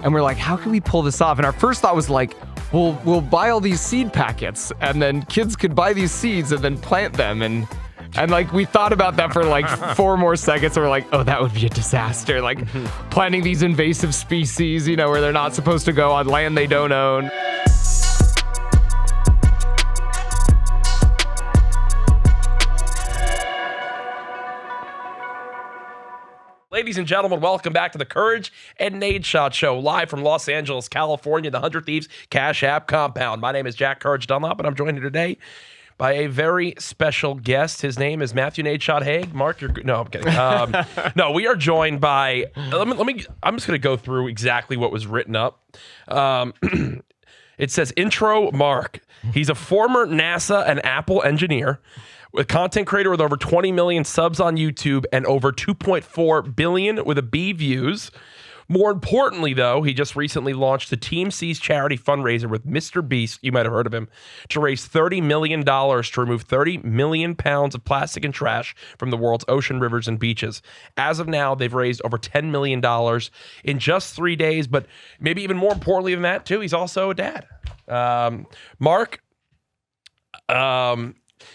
And we're like, how can we pull this off? And our first thought was like, we'll buy all these seed packets, and then kids could buy these seeds and then plant them. And like, we thought about that for like 4 more seconds, and we're like, oh, that would be a disaster. Like planting these invasive species, you know, where they're not supposed to go on land they don't own. Ladies and gentlemen, welcome back to the CouRage and Nadeshot Show, live from Los Angeles, California, the 100 Thieves Cash App compound. My name is Jack Courage Dunlop, and I'm joined here today by a very special guest. His name is Matthew Nadeshot Haig. Mark, no, I'm kidding. No, we are joined by, I'm just going to go through exactly what was written up. It says, intro Mark. He's a former NASA and Apple engineer, a content creator with over 20 million subs on YouTube and over 2.4 billion with a B views. More importantly, though, he just recently launched the Team C's charity fundraiser with MrBeast, you might have heard of him, to raise $30 million to remove 30 million pounds of plastic and trash from the world's ocean, rivers, and beaches. As of now, they've raised over $10 million in just 3 days, but maybe even more importantly than that, too, he's also a dad. Mark,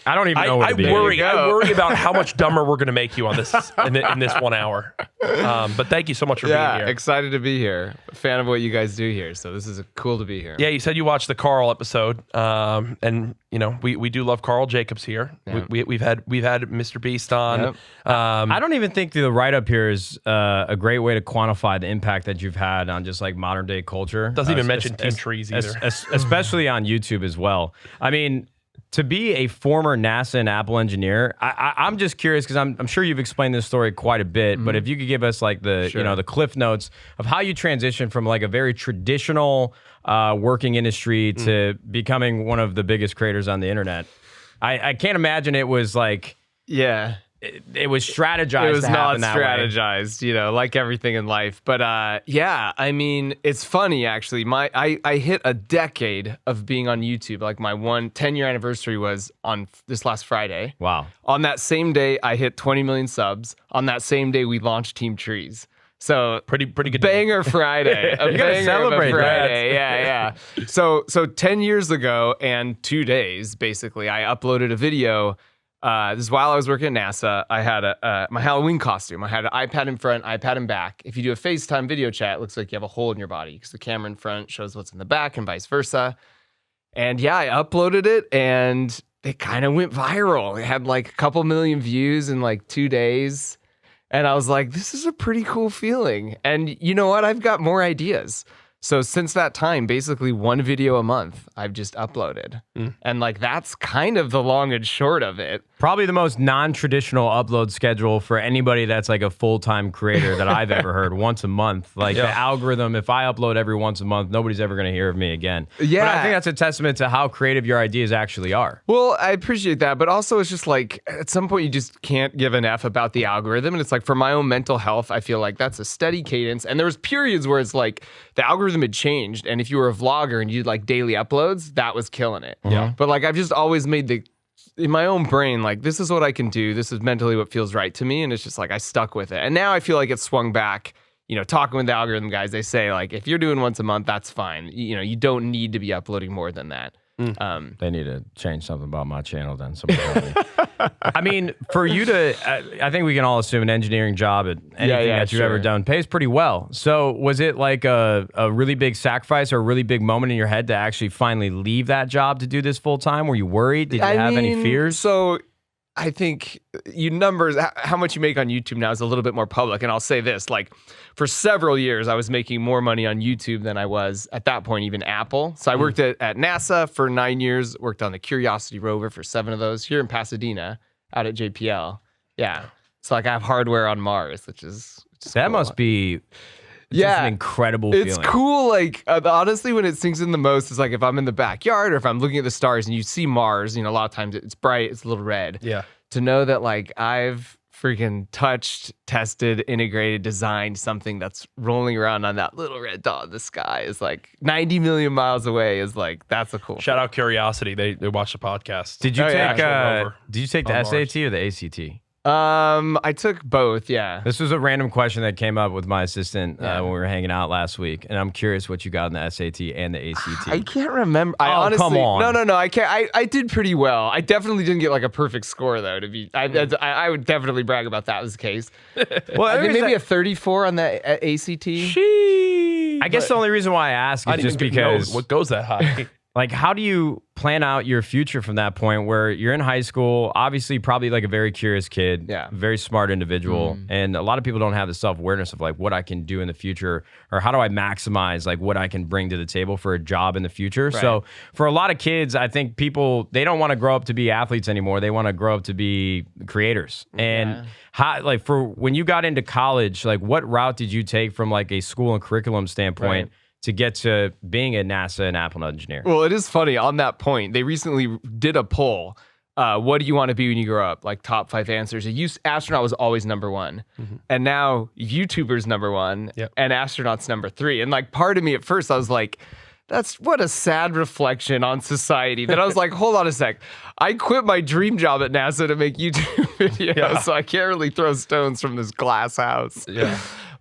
I don't even know what to do. I worry about how much dumber we're going to make you on this in this 1 hour. But thank you so much for being here. Excited to be here. A fan of what you guys do here, so this is cool to be here. Yeah, you said you watched the Carl episode, and you know we do love Carl Jacobs here. Yeah. We've had MrBeast on. Yep. I don't even think the write up here is a great way to quantify the impact that you've had on just like modern day culture. Doesn't even mention Team Trees either, especially on YouTube as well. I mean, to be a former NASA and Apple engineer, I'm just curious because I'm sure you've explained this story quite a bit, but if you could give us like the the cliff notes of how you transitioned from like a very traditional working industry to becoming one of the biggest creators on the internet. I can't imagine it was like it was strategized. It was to not that strategized, you know, like everything in life. But yeah, I mean, it's funny actually. I hit a decade of being on YouTube. Like my 10-year anniversary was on this last Friday. Wow. On that same day, I hit 20 million subs. On that same day, we launched Team Trees. So pretty good banger day. Friday. A you gotta celebrate Friday. Yeah. So 10 years ago and 2 days, basically, I uploaded a video. This is while I was working at NASA. I had my Halloween costume. I had an iPad in front, iPad in back. If you do a FaceTime video chat, it looks like you have a hole in your body because the camera in front shows what's in the back and vice versa. And yeah, I uploaded it and it kind of went viral. It had like a couple million views in like 2 days. And I was like, this is a pretty cool feeling. And you know what? I've got more ideas. So since that time, basically 1 video a month, I've just uploaded. And like, that's kind of the long and short of it. Probably the most non-traditional upload schedule for anybody that's like a full-time creator that I've ever heard. Once a month. Like the algorithm, if I upload every once a month, nobody's ever going to hear of me again. Yeah. But I think that's a testament to how creative your ideas actually are. Well, I appreciate that. But also it's just like, at some point you just can't give an F about the algorithm. And it's like, for my own mental health, I feel like that's a steady cadence. And there was periods where it's like, the algorithm had changed. And if you were a vlogger and you did like daily uploads, that was killing it. Yeah. But like, I've just always made in my own brain, like, this is what I can do. This is mentally what feels right to me. And it's just like, I stuck with it. And now I feel like it's swung back, you know, talking with the algorithm guys, they say like, if you're doing once a month, that's fine. You know, you don't need to be uploading more than that. They need to change something about my channel then. I mean, for you to, I think we can all assume an engineering job at anything that you've ever done pays pretty well. So was it like a really big sacrifice or a really big moment in your head to actually finally leave that job to do this full time? Were you worried? Did you have any fears? So I think how much you make on YouTube now is a little bit more public. And I'll say this, like for several years, I was making more money on YouTube than I was at that point, even Apple. So I worked at NASA for 9 years, worked on the Curiosity rover for 7 of those here in Pasadena out at JPL. Yeah. So like I have hardware on Mars, which is that cool. Must be an incredible feeling. It's cool. Like honestly, when it sinks in the most is like if I'm in the backyard or if I'm looking at the stars and you see Mars, you know, a lot of times it's bright, it's a little red. Yeah. To know that like I've freaking touched, tested, integrated, designed something that's rolling around on that little red dot in the sky is like 90 million miles away is like, that's a cool Shout out Curiosity. They watch the podcast. Did you take the SAT or the ACT? I took both, yeah. This was a random question that came up with my assistant when we were hanging out last week, and I'm curious what you got in the SAT and the ACT. I can't remember. I honestly, come on. No, I can't. I did pretty well. I definitely didn't get like a perfect score though. To be, I would definitely brag about that was the case. Well, I mean, maybe a 34 on the ACT. Sheesh. I guess the only reason why I ask is just because what goes that high. Like, how do you plan out your future from that point where you're in high school, obviously probably like a very curious kid, very smart individual, and a lot of people don't have the self-awareness of like what I can do in the future or how do I maximize like what I can bring to the table for a job in the future. Right. So for a lot of kids, I think people, they don't want to grow up to be athletes anymore. They want to grow up to be creators. And how, like for when you got into college, like what route did you take from like a school and curriculum standpoint to get to being a NASA and Apple engineer? Well, it is funny on that point. They recently did a poll. What do you want to be when you grow up? Like top 5 answers. Astronaut was always number 1. And now YouTuber's number 1 and astronaut's number 3. And like part of me at first, I was like, that's what a sad reflection on society. Then I was like, hold on a sec. I quit my dream job at NASA to make YouTube videos, so I can't really throw stones from this glass house.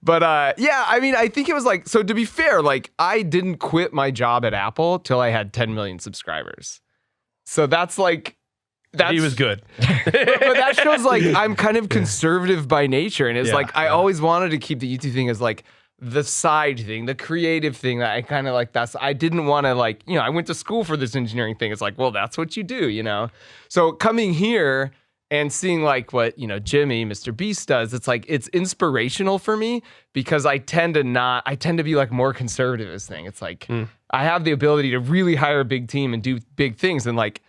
But I mean, I think it was like, so to be fair, like I didn't quit my job at Apple till I had 10 million subscribers. So that's like, he was good. but that shows like I'm kind of conservative by nature. And it's like, I always wanted to keep the YouTube thing as like the side thing, the creative thing that I kind of like, I didn't want to like, you know, I went to school for this engineering thing. It's like, well, that's what you do, you know? So coming here and seeing like what, you know, Jimmy, MrBeast does, it's like, it's inspirational for me because I tend to be like more conservative in this thing. It's like, I have the ability to really hire a big team and do big things. And like,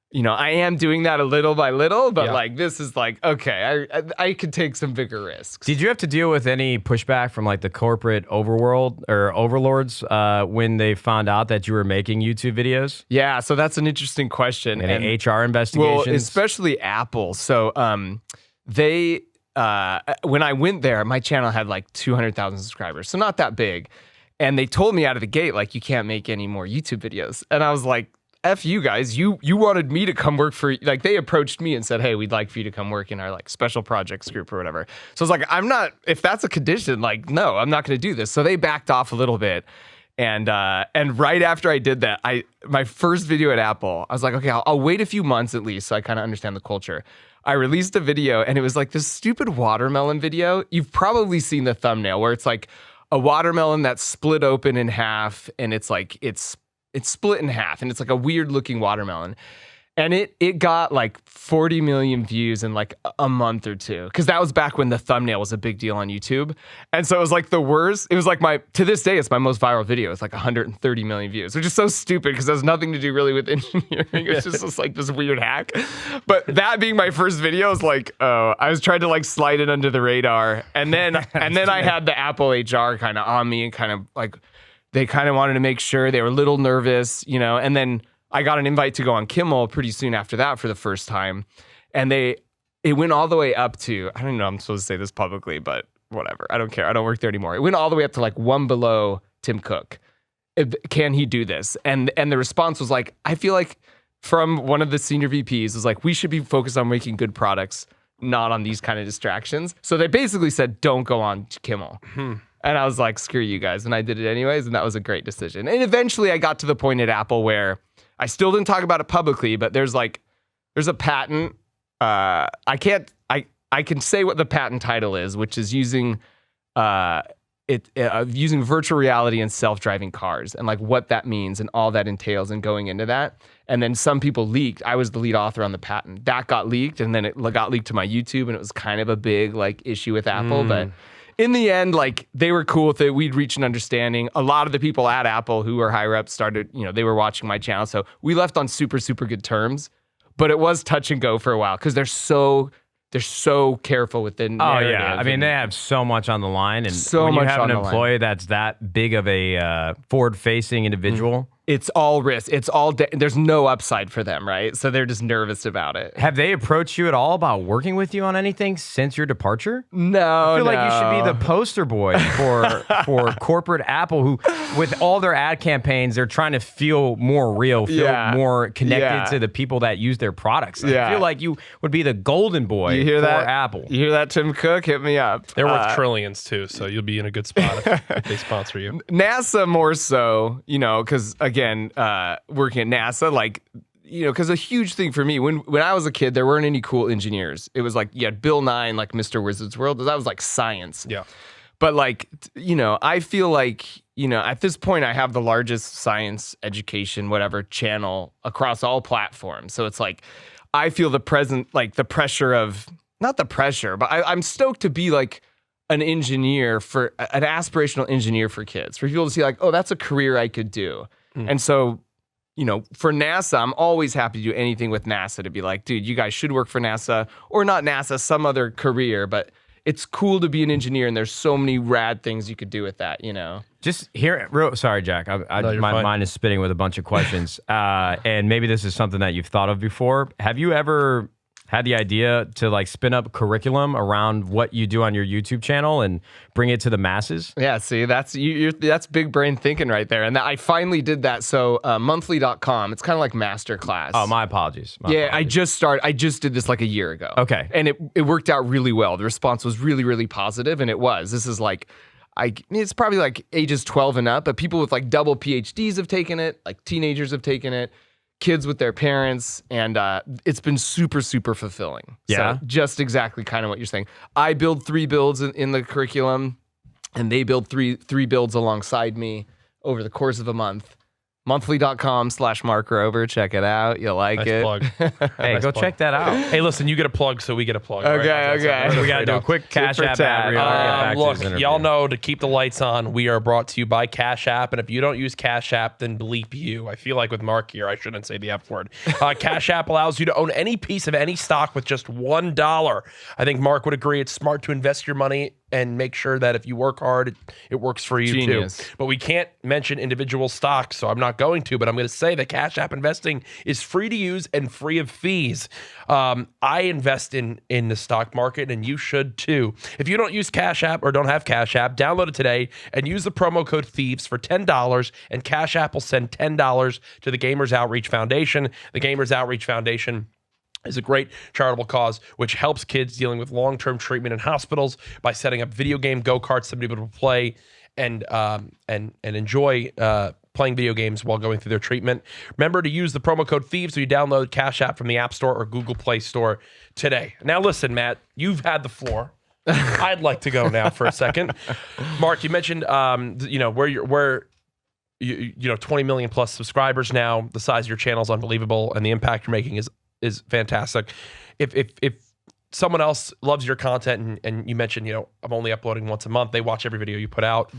you know, I am doing that a little by little, but like, this is like, okay, I could take some bigger risks. Did you have to deal with any pushback from like the corporate overworld or overlords when they found out that you were making YouTube videos? Yeah, so that's an interesting question. Any HR investigations? Well, especially Apple. So they, when I went there, my channel had like 200,000 subscribers, so not that big. And they told me out of the gate, like, you can't make any more YouTube videos. And I was like, F you guys, you wanted me to come work for, like they approached me and said, hey, we'd like for you to come work in our like special projects group or whatever. So I was like, if that's a condition, like, no, I'm not going to do this. So they backed off a little bit. And right after I did that, my first video at Apple, I was like, okay, I'll wait a few months at least so I kind of understand the culture. I released a video and it was like this stupid watermelon video. You've probably seen the thumbnail where it's like a watermelon that's split open in half and it's like, it's split in half and it's like a weird looking watermelon. And it got like 40 million views in like a month or two. Because that was back when the thumbnail was a big deal on YouTube. And so it was like the worst. It was like to this day, it's my most viral video. It's like 130 million views, which is so stupid because it has nothing to do really with engineering. It's just like this weird hack. But that being my first video is like, oh, I was trying to like slide it under the radar. And then I had the Apple HR kind of on me and kind of like, they kind of wanted to make sure. They were a little nervous, you know, and then I got an invite to go on Kimmel pretty soon after that for the first time. And it went all the way up to, I don't know, I'm supposed to say this publicly, but whatever. I don't care. I don't work there anymore. It went all the way up to like one below Tim Cook. Can he do this? And the response was like, I feel like from one of the senior VPs was like, we should be focused on making good products, not on these kind of distractions. So they basically said, don't go on Kimmel. And I was like, screw you guys. And I did it anyways. And that was a great decision. And eventually I got to the point at Apple where I still didn't talk about it publicly, but there's a patent. I can say what the patent title is, which is using using virtual reality and self-driving cars and like what that means and all that entails and going into that. And then some people leaked. I was the lead author on the patent. That got leaked and then it got leaked to my YouTube and it was kind of a big like issue with Apple, but in the end, like they were cool with it. We'd reached an understanding. A lot of the people at Apple who were higher up started, you know, they were watching my channel. So we left on super, super good terms, but it was touch and go for a while because they're so careful with the narrative. Oh yeah, I mean they have so much on the line, and so when much you have on an the line. employee that's that big of a forward-facing individual, it's all risk. It's all there's no upside for them, right? So they're just nervous about it. Have they approached you at all about working with you on anything since your departure? No, I feel like you should be the poster boy for corporate Apple, who, with all their ad campaigns, they're trying to feel more real, feel more connected to the people that use their products. I feel like you would be the golden boy you hear for that? Apple. You hear that, Tim Cook? Hit me up. They're worth trillions too, so you'll be in a good spot if they sponsor you. NASA more so, because again, working at NASA, like, because a huge thing for me when I was a kid, there weren't any cool engineers. It was like you had Bill Nye, like Mr. Wizard's World. That was like science. Yeah. But like, I feel like, at this point, I have the largest science education, whatever channel across all platforms. So it's like, I feel the pressure of, not the pressure, but I'm stoked to be like an engineer an aspirational engineer for kids, for people to see like, oh, that's a career I could do. And so, for NASA, I'm always happy to do anything with NASA, to be like, dude, you guys should work for NASA, or not NASA, some other career, but it's cool to be an engineer, and there's so many rad things you could do with that, Just here, sorry, Jack. My mind is spitting with a bunch of questions. And maybe this is something that you've thought of before. Have you ever had the idea to like spin up curriculum around what you do on your YouTube channel and bring it to the masses? Yeah, see, that's that's big brain thinking right there. And I finally did that. So monthly.com, it's kind of like masterclass. Oh, my apologies. I just did this like a year ago. Okay. And it worked out really well. The response was really, really positive, and it was. This is like, it's probably like ages 12 and up, but people with like double PhDs have taken it, like teenagers have taken it, kids with their parents, and it's been super, super fulfilling. Yeah. So just exactly kind of what you're saying. I build 3 builds in the curriculum, and they build three builds alongside me over the course of a month. Monthly.com/Mark Rober. Check it out. You'll like Nice it. plug. Hey, Nice go plug. check that out. Hey, listen, you get a plug, so we get a plug. Okay, right? okay. We got to do a quick Cash for App tat. ad real. Get back to Look, this interview. y'all know to keep the lights on, we are brought to you by Cash App. And if you don't use Cash App, then bleep you. I feel like with Mark here, I shouldn't say the F word. Cash App allows you to own any piece of any stock with just $1. I think Mark would agree it's smart to invest your money and make sure that if you work hard, it works for you Genius. too. But we can't mention individual stocks, so I'm not going to. But I'm going to say that Cash App investing is free to use and free of fees. I invest in the stock market, and you should too. If you don't use Cash App or don't have Cash App, download it today and use the promo code Thieves for $10, and Cash App will send $10 to the Gamers Outreach Foundation. The Gamers Outreach Foundation is a great charitable cause which helps kids dealing with long-term treatment in hospitals by setting up video game go-karts to be able to play and enjoy playing video games while going through their treatment. Remember to use the promo code Thieves so you download Cash App from the App Store or Google Play Store today. Now listen, Matt, you've had the floor. I'd like to go now for a second. Mark, you mentioned where 20 million plus subscribers now. The size of your channel is unbelievable, and the impact you're making is fantastic. If someone else loves your content and you mentioned, I'm only uploading once a month, they watch every video you put out.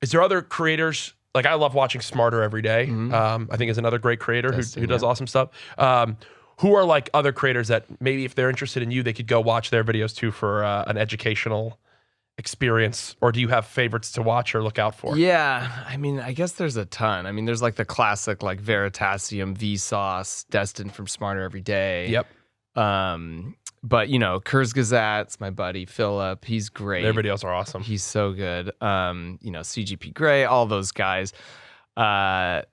Is there other creators? Like I love watching Smarter every day. I think is another great creator who does awesome stuff. Who are like other creators that maybe if they're interested in you, they could go watch their videos too for an educational experience? Or do you have favorites to watch or look out for? Yeah, I mean, I guess there's a ton. I mean, there's like the classic like Veritasium, Vsauce, Destin from Smarter Every Day. Yep. But Kurzgesatz's my buddy Philip. He's great. Their videos are awesome. He's so good. CGP Grey, all those guys. I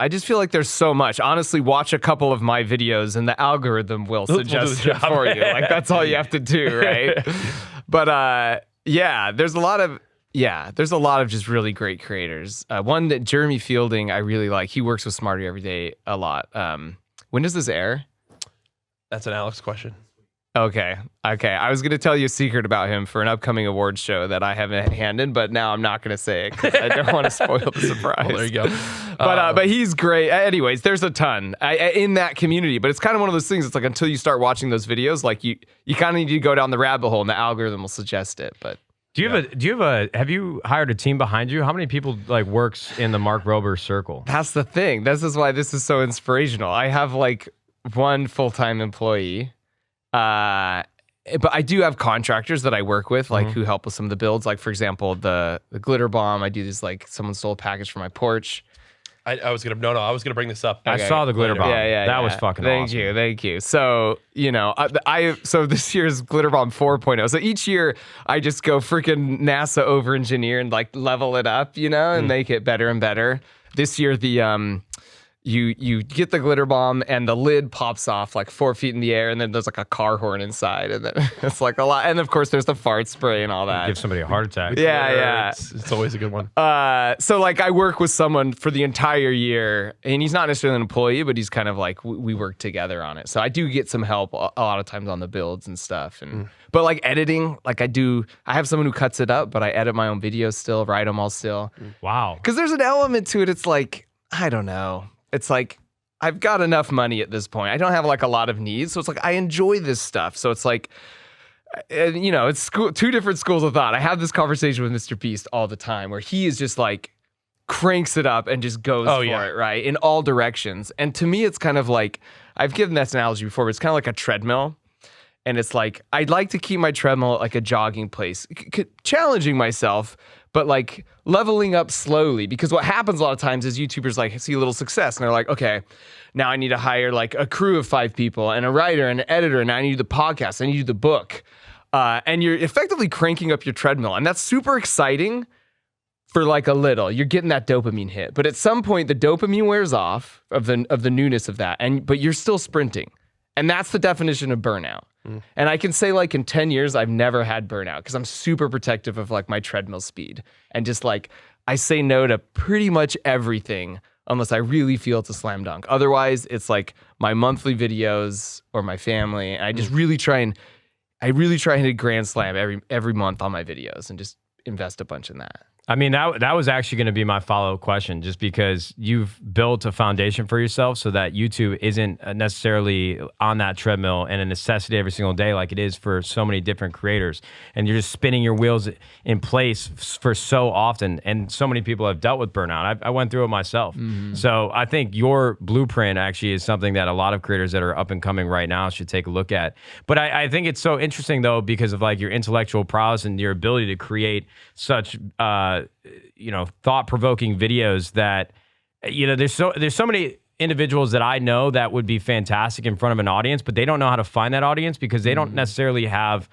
just feel like there's so much. Honestly, watch a couple of my videos and the algorithm will suggest it for you. Like that's all you have to do, right? But there's a lot of just really great creators. One that Jeremy Fielding I really like. He works with Smarter Every Day a lot. When does this air? That's an Alex question. Okay. I was going to tell you a secret about him for an upcoming awards show that I haven't handed, but now I'm not going to say it because I don't want to spoil the surprise. Well, there you go. But he's great. Anyways, there's a ton in that community, but it's kind of one of those things. It's like until you start watching those videos, like you kind of need to go down the rabbit hole and the algorithm will suggest it. But have you hired a team behind you? How many people like works in the Mark Rober circle? that's the thing. This is why this is so inspirational. I have like one full-time employee. But I do have contractors that I work with, like who help with some of the builds. Like for example, the glitter bomb. I do this like someone stole a package from my porch. I was gonna I was gonna bring this up. I saw the glitter bomb. Yeah. That was fucking awesome. Thank you. So, so this year's glitter bomb 4.0. So each year I just go freaking NASA over engineer and like level it up, and make it better and better. This year the you get the glitter bomb and the lid pops off like 4 feet in the air, and then there's like a car horn inside, and then it's like a lot. And of course there's the fart spray and all that. Give somebody a heart attack. Yeah. It's always a good one. So like I work with someone for the entire year, and he's not necessarily an employee, but he's kind of like we work together on it. So I do get some help a lot of times on the builds and stuff. And but like editing, like I have someone who cuts it up, but I edit my own videos still, write them all still. Wow. Because there's an element to it. It's like, I don't know. It's like I've got enough money at this point. I don't have like a lot of needs. So it's like I enjoy this stuff. So it's like, it's two different schools of thought. I have this conversation with MrBeast all the time where he is just like cranks it up and just goes for it, right? In all directions. And to me, it's kind of like, I've given this analogy before, but it's kind of like a treadmill. And it's like, I'd like to keep my treadmill at like a jogging place, challenging myself, but like leveling up slowly. Because what happens a lot of times is YouTubers like see a little success and they're like, okay, now I need to hire like a crew of 5 people and a writer and an editor. And now I need to do the podcast. I need to do the book. And you're effectively cranking up your treadmill. And that's super exciting for like a little. You're getting that dopamine hit. But at some point, the dopamine wears off of the newness of that. But you're still sprinting. And that's the definition of burnout. And I can say like in 10 years, I've never had burnout because I'm super protective of like my treadmill speed. And just like, I say no to pretty much everything unless I really feel it's a slam dunk. Otherwise, it's like my monthly videos or my family. And I just really try and hit a grand slam every month on my videos and just invest a bunch in that. I mean, that was actually going to be my follow-up question, just because you've built a foundation for yourself so that YouTube isn't necessarily on that treadmill and a necessity every single day like it is for so many different creators. And you're just spinning your wheels in place for so often. And so many people have dealt with burnout. I went through it myself. So I think your blueprint actually is something that a lot of creators that are up and coming right now should take a look at. But I think it's so interesting, though, because of like your intellectual prowess and your ability to create such thought-provoking videos that, there's so many individuals that I know that would be fantastic in front of an audience, but they don't know how to find that audience because they don't necessarily have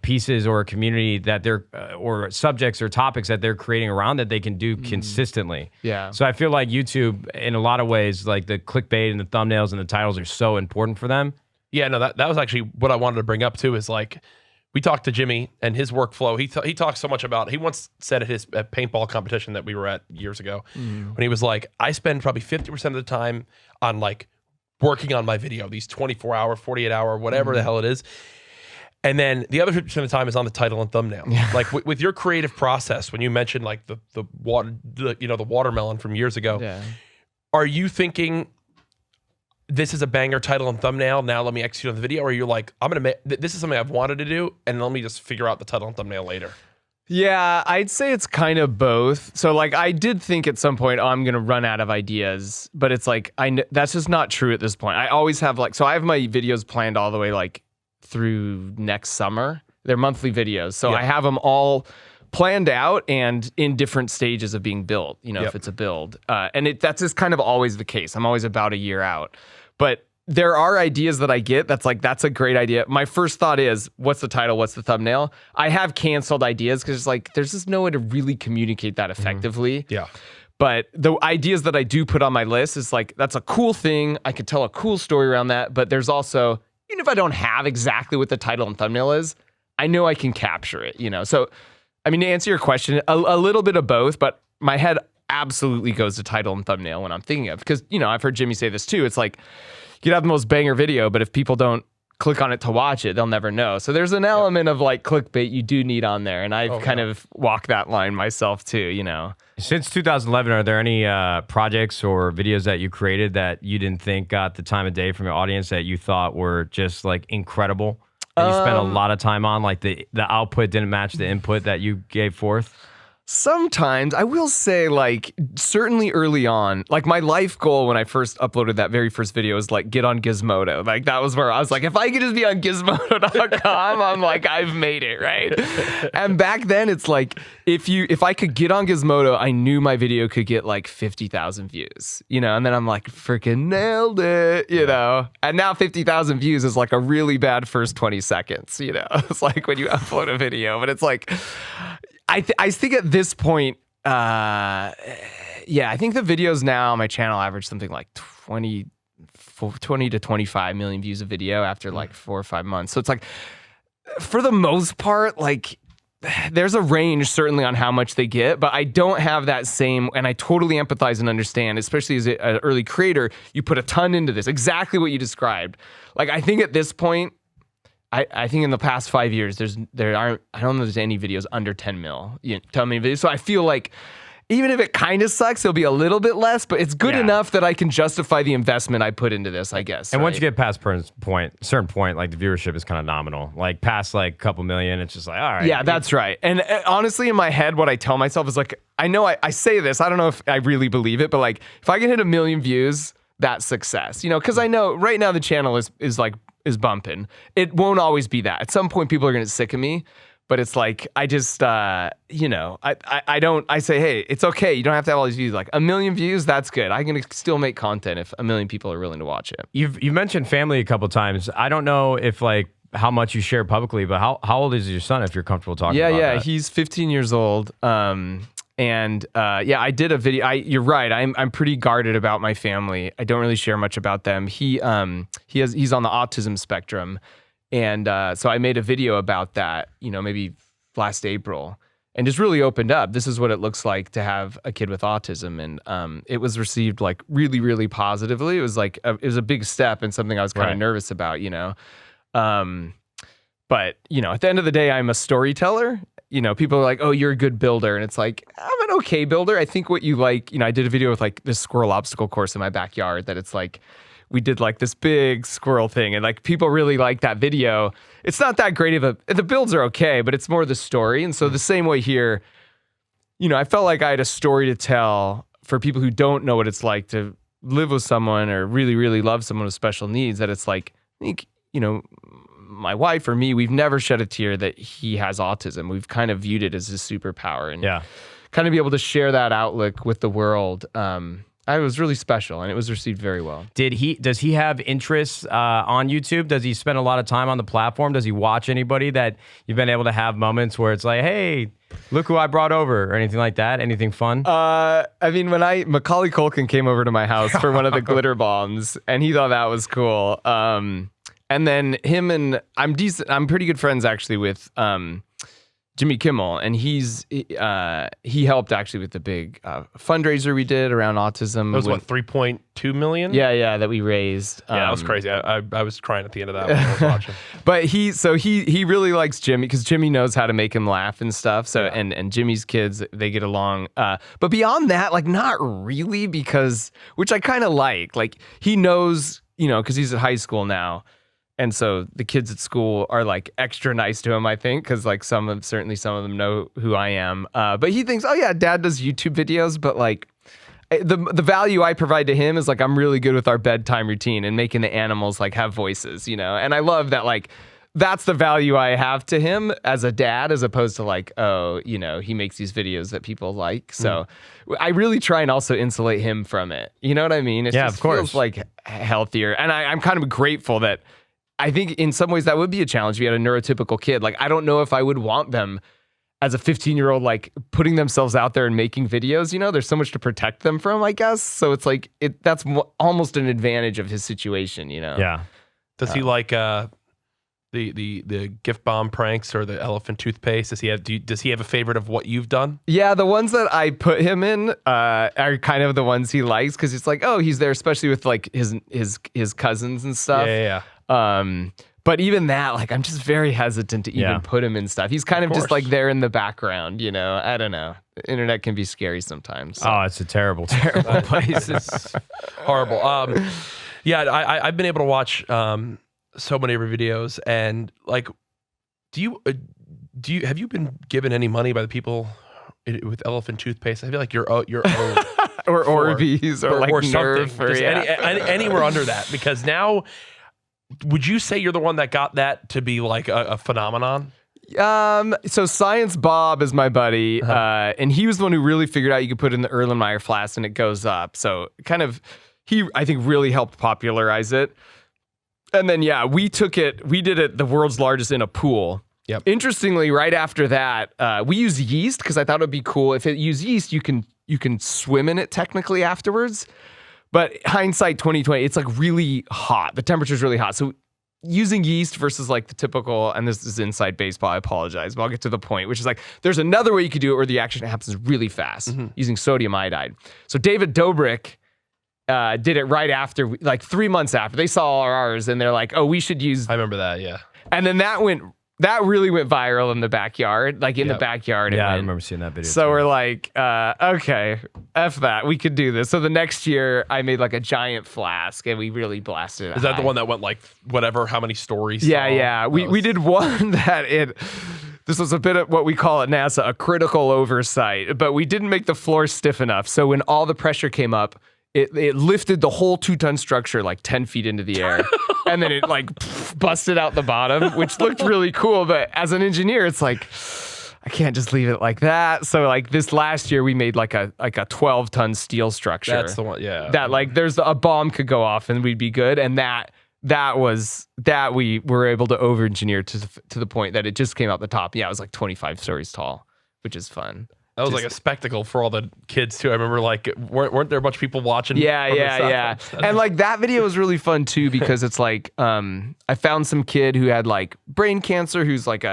pieces or a community that they're or subjects or topics that they're creating around that they can do consistently. Yeah. So I feel like YouTube, in a lot of ways, like the clickbait and the thumbnails and the titles are so important for them. Yeah, no, that was actually what I wanted to bring up too, is like, we talked to Jimmy and his workflow. He talks so much about, he once said at his paintball competition that we were at years ago, when he was like, I spend probably 50% of the time on like working on my video, these 24-hour, 48-hour, whatever the hell it is. And then the other 50% of the time is on the title and thumbnail. Like with your creative process, when you mentioned like the watermelon from years ago, are you thinking, this is a banger title and thumbnail, now let me execute on the video? Or you're like, this is something I've wanted to do, and let me just figure out the title and thumbnail later? Yeah, I'd say it's kind of both. So like I did think at some point, I'm going to run out of ideas, but it's like, that's just not true at this point. I always have so I have my videos planned all the way like through next summer. They're monthly videos. So I have them all planned out and in different stages of being built, if it's a build. And that's just kind of always the case. I'm always about a year out. But there are ideas that I get that's a great idea. My first thought is, what's the title? What's the thumbnail? I have canceled ideas because there's just no way to really communicate that effectively. Yeah. But the ideas that I do put on my list is like, that's a cool thing. I could tell a cool story around that. But there's also, even if I don't have exactly what the title and thumbnail is, I know I can capture it, So, I mean, to answer your question, a little bit of both, but my head absolutely goes to title and thumbnail when I'm thinking of, because, I've heard Jimmy say this too. It's like, you could have the most banger video, but if people don't click on it to watch it, they'll never know. So there's an element of like clickbait you do need on there. And I've kind of walked that line myself too, Since 2011, are there any projects or videos that you created that you didn't think got the time of day from your audience that you thought were just like incredible? And you spent a lot of time on, like the output didn't match the input that you gave forth? Sometimes I will say, like, certainly early on, like my life goal when I first uploaded that very first video was like get on Gizmodo. Like that was where I was like, if I could just be on Gizmodo.com, I'm like, I've made it, right? And back then it's like if I could get on Gizmodo, I knew my video could get like 50,000 views, you know, and then I'm like, freaking nailed it, you know. And now 50,000 views is like a really bad first 20 seconds, you know. It's like when you upload a video, but it's like I think at this point, I think the videos now on my channel average something like 20 to 25 million views a video after like 4 or 5 months. So it's like, for the most part, like there's a range certainly on how much they get, but I don't have that same, and I totally empathize and understand, especially as an early creator, you put a ton into this, exactly what you described. Like I think at this point, I think in the past 5 years, I don't know if there's any videos under 10 mil, 10 million videos. So I feel like even if it kind of sucks, it'll be a little bit less, but it's good enough that I can justify the investment I put into this, I guess. And once you get past a certain point, like the viewership is kind of nominal. Like past like a couple million, it's just like, all right. Yeah, that's right. And honestly, in my head, what I tell myself is like, I know I say this, I don't know if I really believe it, but like if I can hit 1 million views, that's success. You know, because I know right now the channel is bumping. It won't always be that. At some point, people are gonna get sick of me. But it's like I just, you know, I say, hey, it's okay. You don't have to have all these views. Like 1 million views, that's good. I can still make content if 1 million people are willing to watch it. You've mentioned family a couple times. I don't know if like how much you share publicly, but how old is your son? If you're comfortable talking about that. Yeah, he's 15 years old. I did a video. You're right. I'm pretty guarded about my family. I don't really share much about them. He's on the autism spectrum. And so I made a video about that, you know, maybe last April, and just really opened up. This is what it looks like to have a kid with autism. And it was received like really, really positively. It was like, it was a big step and something I was kind of nervous about, you know. But, you know, at the end of the day, I'm a storyteller. You know, people are like, oh, you're a good builder. And it's like, I'm an okay builder. I think what you like, you know, I did a video with like this squirrel obstacle course in my backyard that it's like, we did like this big squirrel thing and like people really like that video. It's not that great of the builds are okay, but it's more the story. And so the same way here, you know, I felt like I had a story to tell for people who don't know what it's like to live with someone or really, really love someone with special needs, that it's like, I think, you know, my wife or me, we've never shed a tear that he has autism. We've kind of viewed it as a superpower and kind of be able to share that outlook with the world. It was really special, and it was received very well. Does he have interests on YouTube? Does he spend a lot of time on the platform? Does he watch anybody that you've been able to have moments where it's like, hey, look who I brought over, or anything like that? Anything fun? I mean, when Macaulay Culkin came over to my house for one of the glitter bombs, and he thought that was cool. And then I'm pretty good friends actually with Jimmy Kimmel, and he helped actually with the big fundraiser we did around autism. It was what, 3.2 million? Yeah, that we raised. Yeah, that was crazy. I was crying at the end of that when I was watching. But he really likes Jimmy because Jimmy knows how to make him laugh and stuff. So and Jimmy's kids, they get along. But beyond that, like not really, because which I kind of like he knows, you know, because he's at high school now. And so the kids at school are like extra nice to him, I think, because like certainly some of them know who I am. But he thinks, oh yeah, dad does YouTube videos, but like the value I provide to him is like I'm really good with our bedtime routine and making the animals like have voices, you know. And I love that, like that's the value I have to him as a dad, as opposed to like, oh, you know, he makes these videos that people like. So I really try and also insulate him from it. You know what I mean? It just of course. Feels like healthier. And I'm kind of grateful that I think in some ways that would be a challenge if you had a neurotypical kid. Like, I don't know if I would want them as a 15-year-old, like putting themselves out there and making videos, you know, there's so much to protect them from, I guess. So it's like, that's almost an advantage of his situation, you know? Yeah. Does he like the gift bomb pranks or the elephant toothpaste? Does he have a favorite of what you've done? Yeah, the ones that I put him in are kind of the ones he likes, because it's like, oh, he's there, especially with like his cousins and stuff. Yeah. But even that, like, I'm just very hesitant to even put him in stuff. He's kind of just like there in the background, you know? I don't know. The internet can be scary sometimes. So. Oh, it's a terrible, terrible place. It's horrible. I've been able to watch so many of your videos, and like, have you been given any money by the people with elephant toothpaste. I feel like you're owed or Orbeez or like something. Nerf or Just anywhere under that, because now, would you say you're the one that got that to be like a phenomenon? So Science Bob is my buddy, and he was the one who really figured out you could put it in the Erlenmeyer flask and it goes up. So kind of, I think really helped popularize it. And then, we did it the world's largest in a pool. Yep. Interestingly, right after that, we used yeast because I thought it'd be cool. If it used yeast, you can swim in it technically afterwards. But hindsight 2020, it's like really hot. The temperature's really hot. So using yeast versus like the typical, and this is inside baseball, I apologize, but I'll get to the point, which is like, there's another way you could do it where the action happens really fast using sodium iodide. So David Dobrik did it right after, like 3 months after. They saw ours and they're like, oh, we should use. I remember that, yeah. And then that really went viral in the backyard, like in the backyard. Yeah, I remember seeing that video. So we're like, okay, F that. We could do this. So the next year, I made like a giant flask and we really blasted it. Is that the one that went like whatever, how many stories? Yeah. We did one this was a bit of what we call at NASA a critical oversight, but we didn't make the floor stiff enough. So when all the pressure came up, it lifted the whole 2-ton structure like 10 feet into the air. And then it like busted out the bottom, which looked really cool. But as an engineer, it's like, I can't just leave it like that. So like this last year, we made like a 12-ton steel structure. That's the one, yeah. That like there's a bomb could go off and we'd be good. And that we were able to over-engineer to the point that it just came out the top. Yeah, it was like 25 stories tall, which is fun. That was like a spectacle for all the kids too. I remember like weren't there a bunch of people watching? Yeah. And like that video was really fun too because it's like I found some kid who had like brain cancer who's like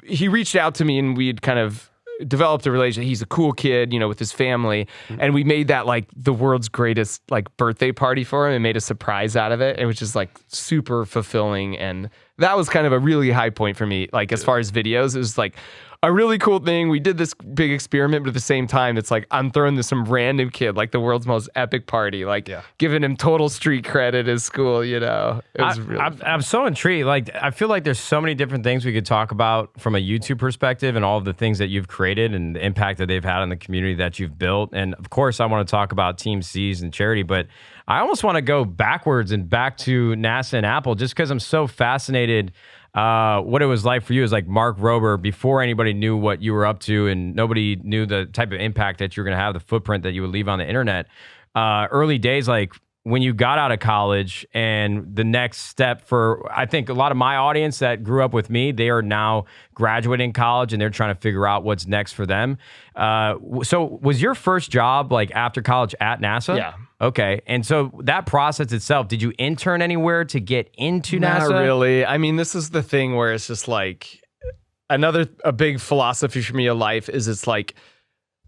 he reached out to me and we'd kind of developed a relationship. He's a cool kid, with his family, and we made that like the world's greatest like birthday party for him and made a surprise out of it. It was just like super fulfilling, and that was kind of a really high point for me. Like as far as videos, it was like a really cool thing. We did this big experiment, but at the same time, it's like I'm throwing this some random kid, like the world's most epic party, like giving him total street credit at school. It was really fun. I'm so intrigued. Like I feel like there's so many different things we could talk about from a YouTube perspective, and all of the things that you've created and the impact that they've had on the community that you've built. And of course, I want to talk about Team C's and charity, but I almost want to go backwards and back to NASA and Apple, just because I'm so fascinated. What it was like for you is like Mark Rober, before anybody knew what you were up to and nobody knew the type of impact that you're going to have, the footprint that you would leave on the internet. Early days, like when you got out of college, and the next step for, I think a lot of my audience that grew up with me, they are now graduating college and they're trying to figure out what's next for them. So was your first job like after college at NASA? Yeah. Okay. And so that process itself, did you intern anywhere to get into NASA? Not really. I mean, this is the thing where it's just like a big philosophy for me of life is it's like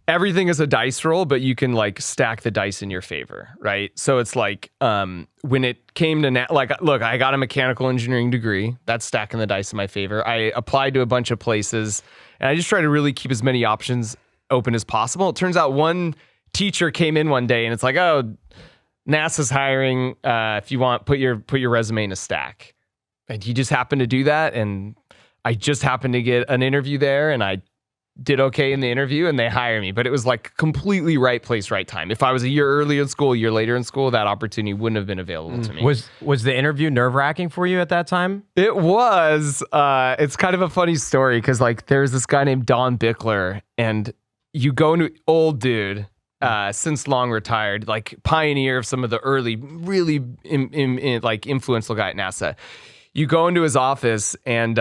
everything is a dice roll, but you can like stack the dice in your favor, right? So it's like when it came to look, I got a mechanical engineering degree. That's stacking the dice in my favor. I applied to a bunch of places, and I just try to really keep as many options open as possible. It turns out one teacher came in one day and it's like, oh, NASA's hiring. If you want, put your resume in a stack. And he just happened to do that, and I just happened to get an interview there, and I did okay in the interview, and they hired me. But it was like completely right place, right time. If I was a year earlier in school, a year later in school, that opportunity wouldn't have been available to me. Was the interview nerve-wracking for you at that time? It was. It's kind of a funny story because like there's this guy named Don Bickler, and you go into old dude. Since long retired, like pioneer of some of the early, really like influential guy at NASA. You go into his office and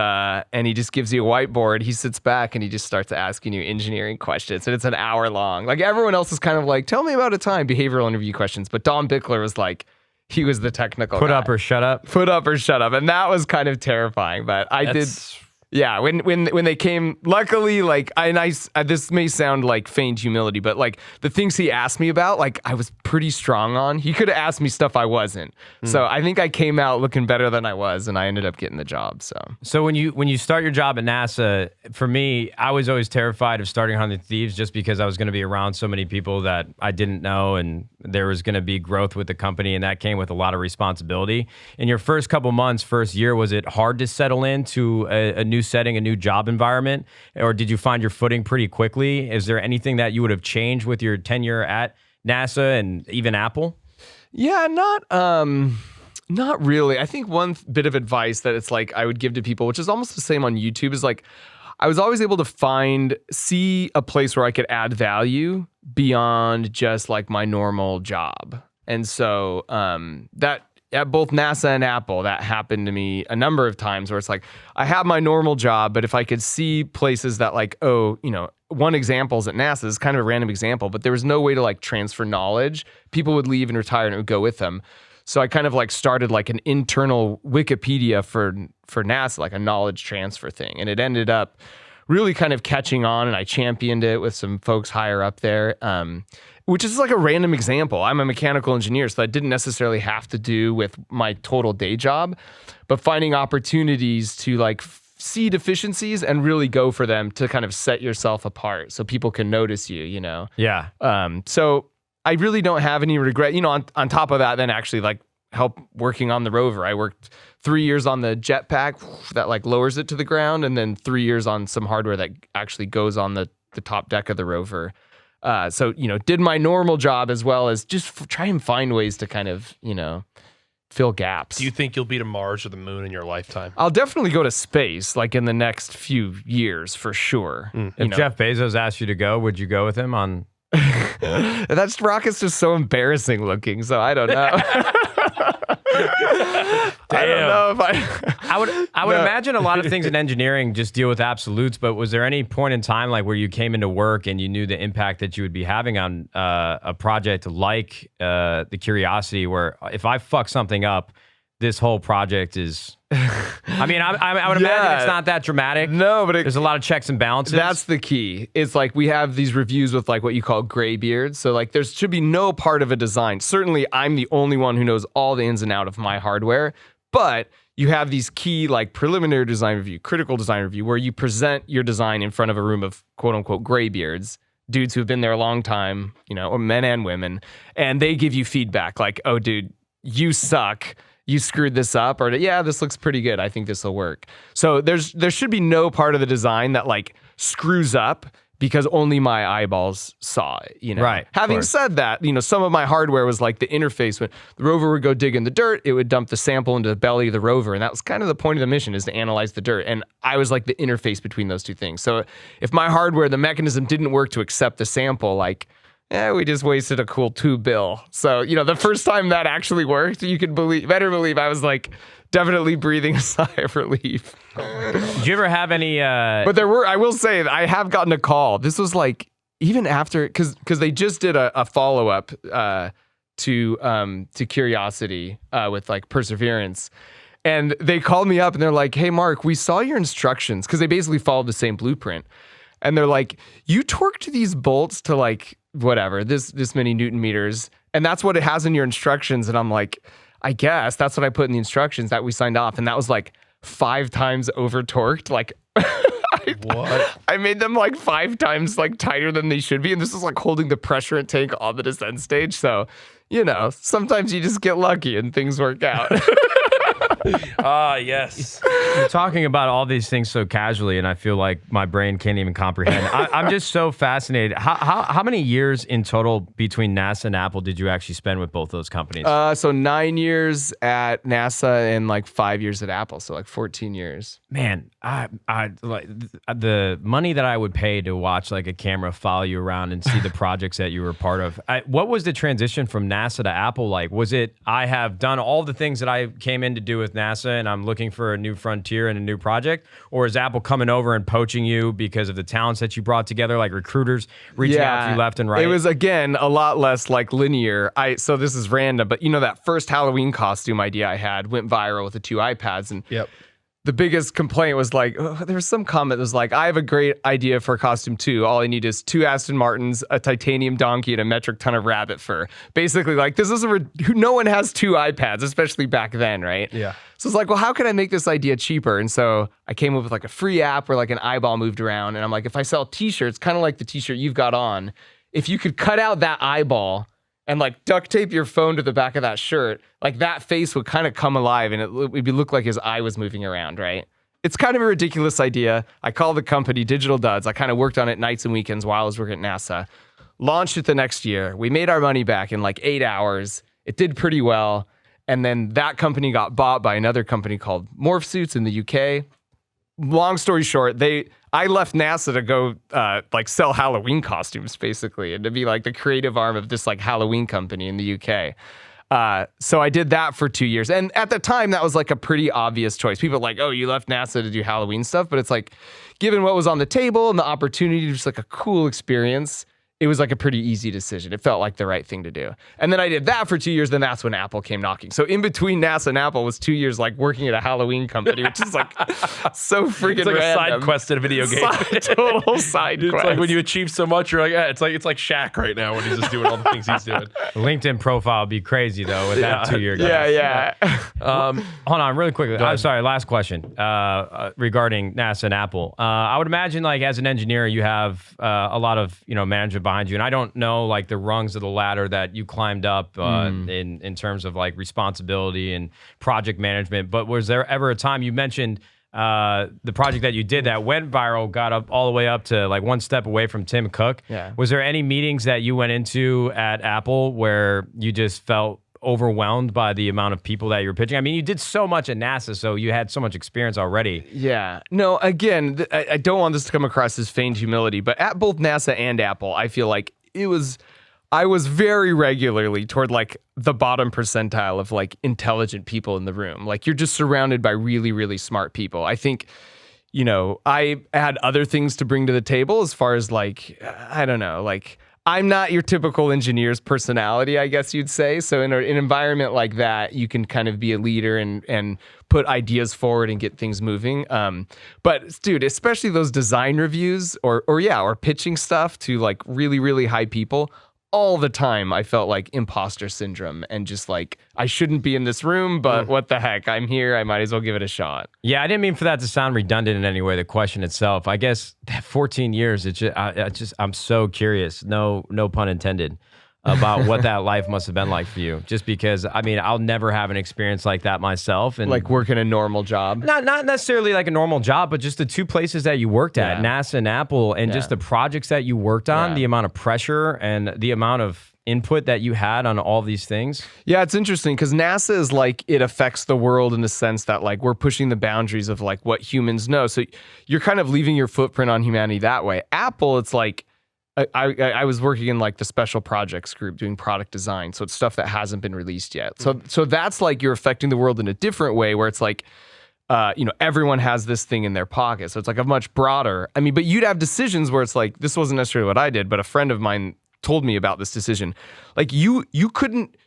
he just gives you a whiteboard. He sits back and he just starts asking you engineering questions, and it's an hour long. Like everyone else is kind of like, tell me about a time, behavioral interview questions. But Don Bickler was like, he was the technical Put guy. up or shut up. Put up or shut up, and that was kind of terrifying. But yeah, when they came, luckily, like this may sound like feigned humility, but like the things he asked me about, like I was pretty strong on. He could have asked me stuff I wasn't. So I think I came out looking better than I was, and I ended up getting the job. So when you start your job at NASA, for me, I was always terrified of starting Hunting Thieves just because I was going to be around so many people that I didn't know, and there was going to be growth with the company, and that came with a lot of responsibility. In your first couple months, first year, was it hard to settle into a new setting, a new job environment, or did you find your footing pretty quickly? Is there anything that you would have changed with your tenure at NASA and even Apple? Yeah, not really. I think one bit of advice that it's like I would give to people, which is almost the same on YouTube, is like I was always able to see a place where I could add value beyond just like my normal job. And so that at both NASA and Apple, that happened to me a number of times where it's like I have my normal job, but if I could see places that like, one example is at NASA, is kind of a random example, but there was no way to like transfer knowledge. People would leave and retire and it would go with them. So I kind of like started like an internal Wikipedia for NASA, like a knowledge transfer thing. And it ended up really kind of catching on, and I championed it with some folks higher up there, which is like a random example. I'm a mechanical engineer, so that didn't necessarily have to do with my total day job, but finding opportunities to like see deficiencies and really go for them to kind of set yourself apart so people can notice you, Yeah. So I really don't have any regret. On top of that, then actually like help working on the rover. I worked 3 years on the jetpack that like lowers it to the ground, and then 3 years on some hardware that actually goes on the top deck of the rover. So did my normal job as well as just try and find ways to kind of fill gaps. Do you think you'll be to Mars or the moon in your lifetime? I'll definitely go to space, like in the next few years for sure. If Jeff Bezos asked you to go, would you go with him on? That rocket's just so embarrassing looking, so I don't know. I don't know if I would imagine a lot of things in engineering just deal with absolutes, but was there any point in time like where you came into work and you knew the impact that you would be having on a project like the Curiosity, where if I fuck something up, this whole project is... I mean, I would imagine it's not that dramatic. No, but there's a lot of checks and balances. That's the key. It's like we have these reviews with like what you call gray beards. So like there should be no part of a design. Certainly, I'm the only one who knows all the ins and out of my hardware. But you have these key like preliminary design review, critical design review, where you present your design in front of a room of quote unquote gray beards, dudes who've been there a long time, or men and women, and they give you feedback like, "Oh, dude, you suck. You screwed this up," or yeah, this looks pretty good. I think this will work. So there should be no part of the design that like screws up because only my eyeballs saw it, Right. Having said that, some of my hardware was like the interface. When the rover would go dig in the dirt, it would dump the sample into the belly of the rover. And that was kind of the point of the mission, is to analyze the dirt. And I was like the interface between those two things. So if my hardware, the mechanism didn't work to accept the sample, like, we just wasted a cool $2 billion. So, the first time that actually worked, you could better believe I was like definitely breathing a sigh of relief. Did you ever have any... But I will say, I have gotten a call. This was like, even after, because they just did a follow-up to Curiosity with like Perseverance. And they called me up and they're like, "Hey, Mark, we saw your instructions," because they basically followed the same blueprint. And they're like, "You torqued these bolts to like, whatever, this many Newton meters, and that's what it has in your instructions." And I'm like, "I guess that's what I put in the instructions that we signed off." And that was like 5 times over torqued. Like, what? I made them like 5 times like tighter than they should be. And this is like holding the pressure tank on the descent stage. So, sometimes you just get lucky and things work out. Yes. You're talking about all these things so casually, and I feel like my brain can't even comprehend. I'm just so fascinated. How many years in total between NASA and Apple did you actually spend with both those companies? So 9 years at NASA and like 5 years at Apple. So like 14 years. Man, I like the money that I would pay to watch like a camera follow you around and see the projects that you were part of. What was the transition from NASA to Apple like? Was it, I have done all the things that I came in to do with NASA and I'm looking for a new frontier and a new project? Or is Apple coming over and poaching you because of the talents that you brought together, like recruiters reaching out to you left and right? It was, again, a lot less like linear. So this is random, but that first Halloween costume idea I had went viral with the 2 iPads. And the biggest complaint was like, there was some comment that was like, "I have a great idea for a costume too. All I need is 2 Aston Martins, a titanium donkey, and a metric ton of rabbit fur." Basically, like, this is no one has 2 iPads, especially back then, right? Yeah. So it's like, well, how can I make this idea cheaper? And so I came up with like a free app where like an eyeball moved around. And I'm like, if I sell t-shirts, kind of like the t-shirt you've got on, if you could cut out that eyeball and like duct tape your phone to the back of that shirt, like that face would kind of come alive and it would look like his eye was moving around, right? It's kind of a ridiculous idea. I called the company Digital Duds. I kind of worked on it nights and weekends while I was working at NASA. Launched it the next year. We made our money back in like 8 hours. It did pretty well. And then that company got bought by another company called Morph Suits in the UK. Long story short, I left NASA to go like sell Halloween costumes basically, and to be like the creative arm of this like Halloween company in the UK. So I did that for 2 years. And at the time, that was like a pretty obvious choice. People are like, oh, you left NASA to do Halloween stuff. But it's like, given what was on the table and the opportunity, just like a cool experience, it was like a pretty easy decision. It felt like the right thing to do. And then I did that for 2 years. Then that's when Apple came knocking. So in between NASA and Apple was 2 years like working at a Halloween company, which is like so freaking It's like random. a side quest in a video game. Total side It's quest. like when you achieve so much, you're like, it's like Shaq right now when he's just doing all the things he's doing. LinkedIn profile would be crazy though with that 2 year gap. Yeah. Hold on, really quickly. I'm sorry, last question regarding NASA and Apple. I would imagine, like, as an engineer, you have a lot of management behind you, and I don't know like the rungs of the ladder that you climbed up in terms of like responsibility and project management. But was there ever a time you mentioned the project that you did that went viral, got up all the way up to like one step away from Tim Cook? Yeah. Was there any meetings that you went into at Apple where you just felt overwhelmed by the amount of people that you were pitching? I mean, you did so much at NASA, so you had so much experience already. Yeah. No, again, I don't want this to come across as feigned humility, but at both NASA and Apple, I feel like I was very regularly toward like the bottom percentile of like intelligent people in the room. Like you're just surrounded by really, really smart people. I think, I had other things to bring to the table as far as like, I don't know, like I'm not your typical engineer's personality, I guess you'd say. So in an environment like that, you can kind of be a leader and put ideas forward and get things moving. But dude, especially those design reviews or pitching stuff to like really, really high people, all the time I felt like imposter syndrome and just like I shouldn't be in this room, but what the heck, I'm here, I might as well give it a shot. Yeah, I didn't mean for that to sound redundant in any way, the question itself. I guess that 14 years, I'm so curious, no pun intended, about what that life must have been like for you. Just because, I mean, I'll never have an experience like that myself. And like working a normal job? Not necessarily like a normal job, but just the two places that you worked at, NASA and Apple, and just the projects that you worked on, the amount of pressure and the amount of input that you had on all these things. Yeah, it's interesting because NASA is like, it affects the world in the sense that like we're pushing the boundaries of like what humans know. So you're kind of leaving your footprint on humanity that way. Apple, it's like, I was working in like the special projects group doing product design. So it's stuff that hasn't been released yet. So that's like you're affecting the world in a different way where it's like, everyone has this thing in their pocket. So it's like a much broader, I mean, but you'd have decisions where it's like, this wasn't necessarily what I did, but a friend of mine told me about this decision. Like you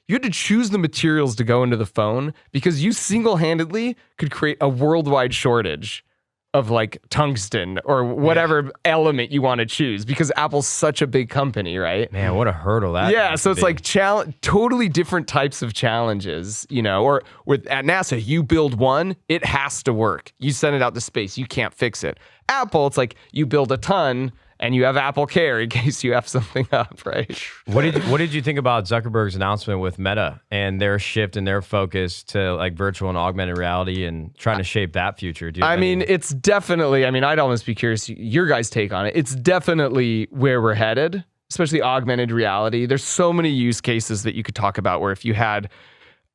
had to choose the materials to go into the phone because you single-handedly could create a worldwide shortage of like tungsten or whatever element you want to choose because Apple's such a big company, right? Man, what a hurdle that is. So it's like totally different types of challenges, or at NASA, you build one, it has to work. You send it out to space, you can't fix it. Apple, it's like you build a ton and you have Apple Care in case you have something up, right? What did you think about Zuckerberg's announcement with Meta and their shift and their focus to like virtual and augmented reality and trying to shape that future? It's definitely, I'd almost be curious your guys' take on it. It's definitely where we're headed, especially augmented reality. There's so many use cases that you could talk about where if you had,